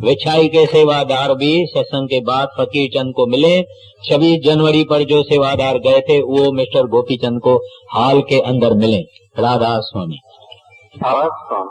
विछाई के सेवादार भी सत्संग के बाद फकीर चंद को मिले। 26 जनवरी पर जो सेवादार गए थे, वो मिस्टर गोपीचंद को हाल के अंदर मिले। राधा स्वामी। आवाज कौन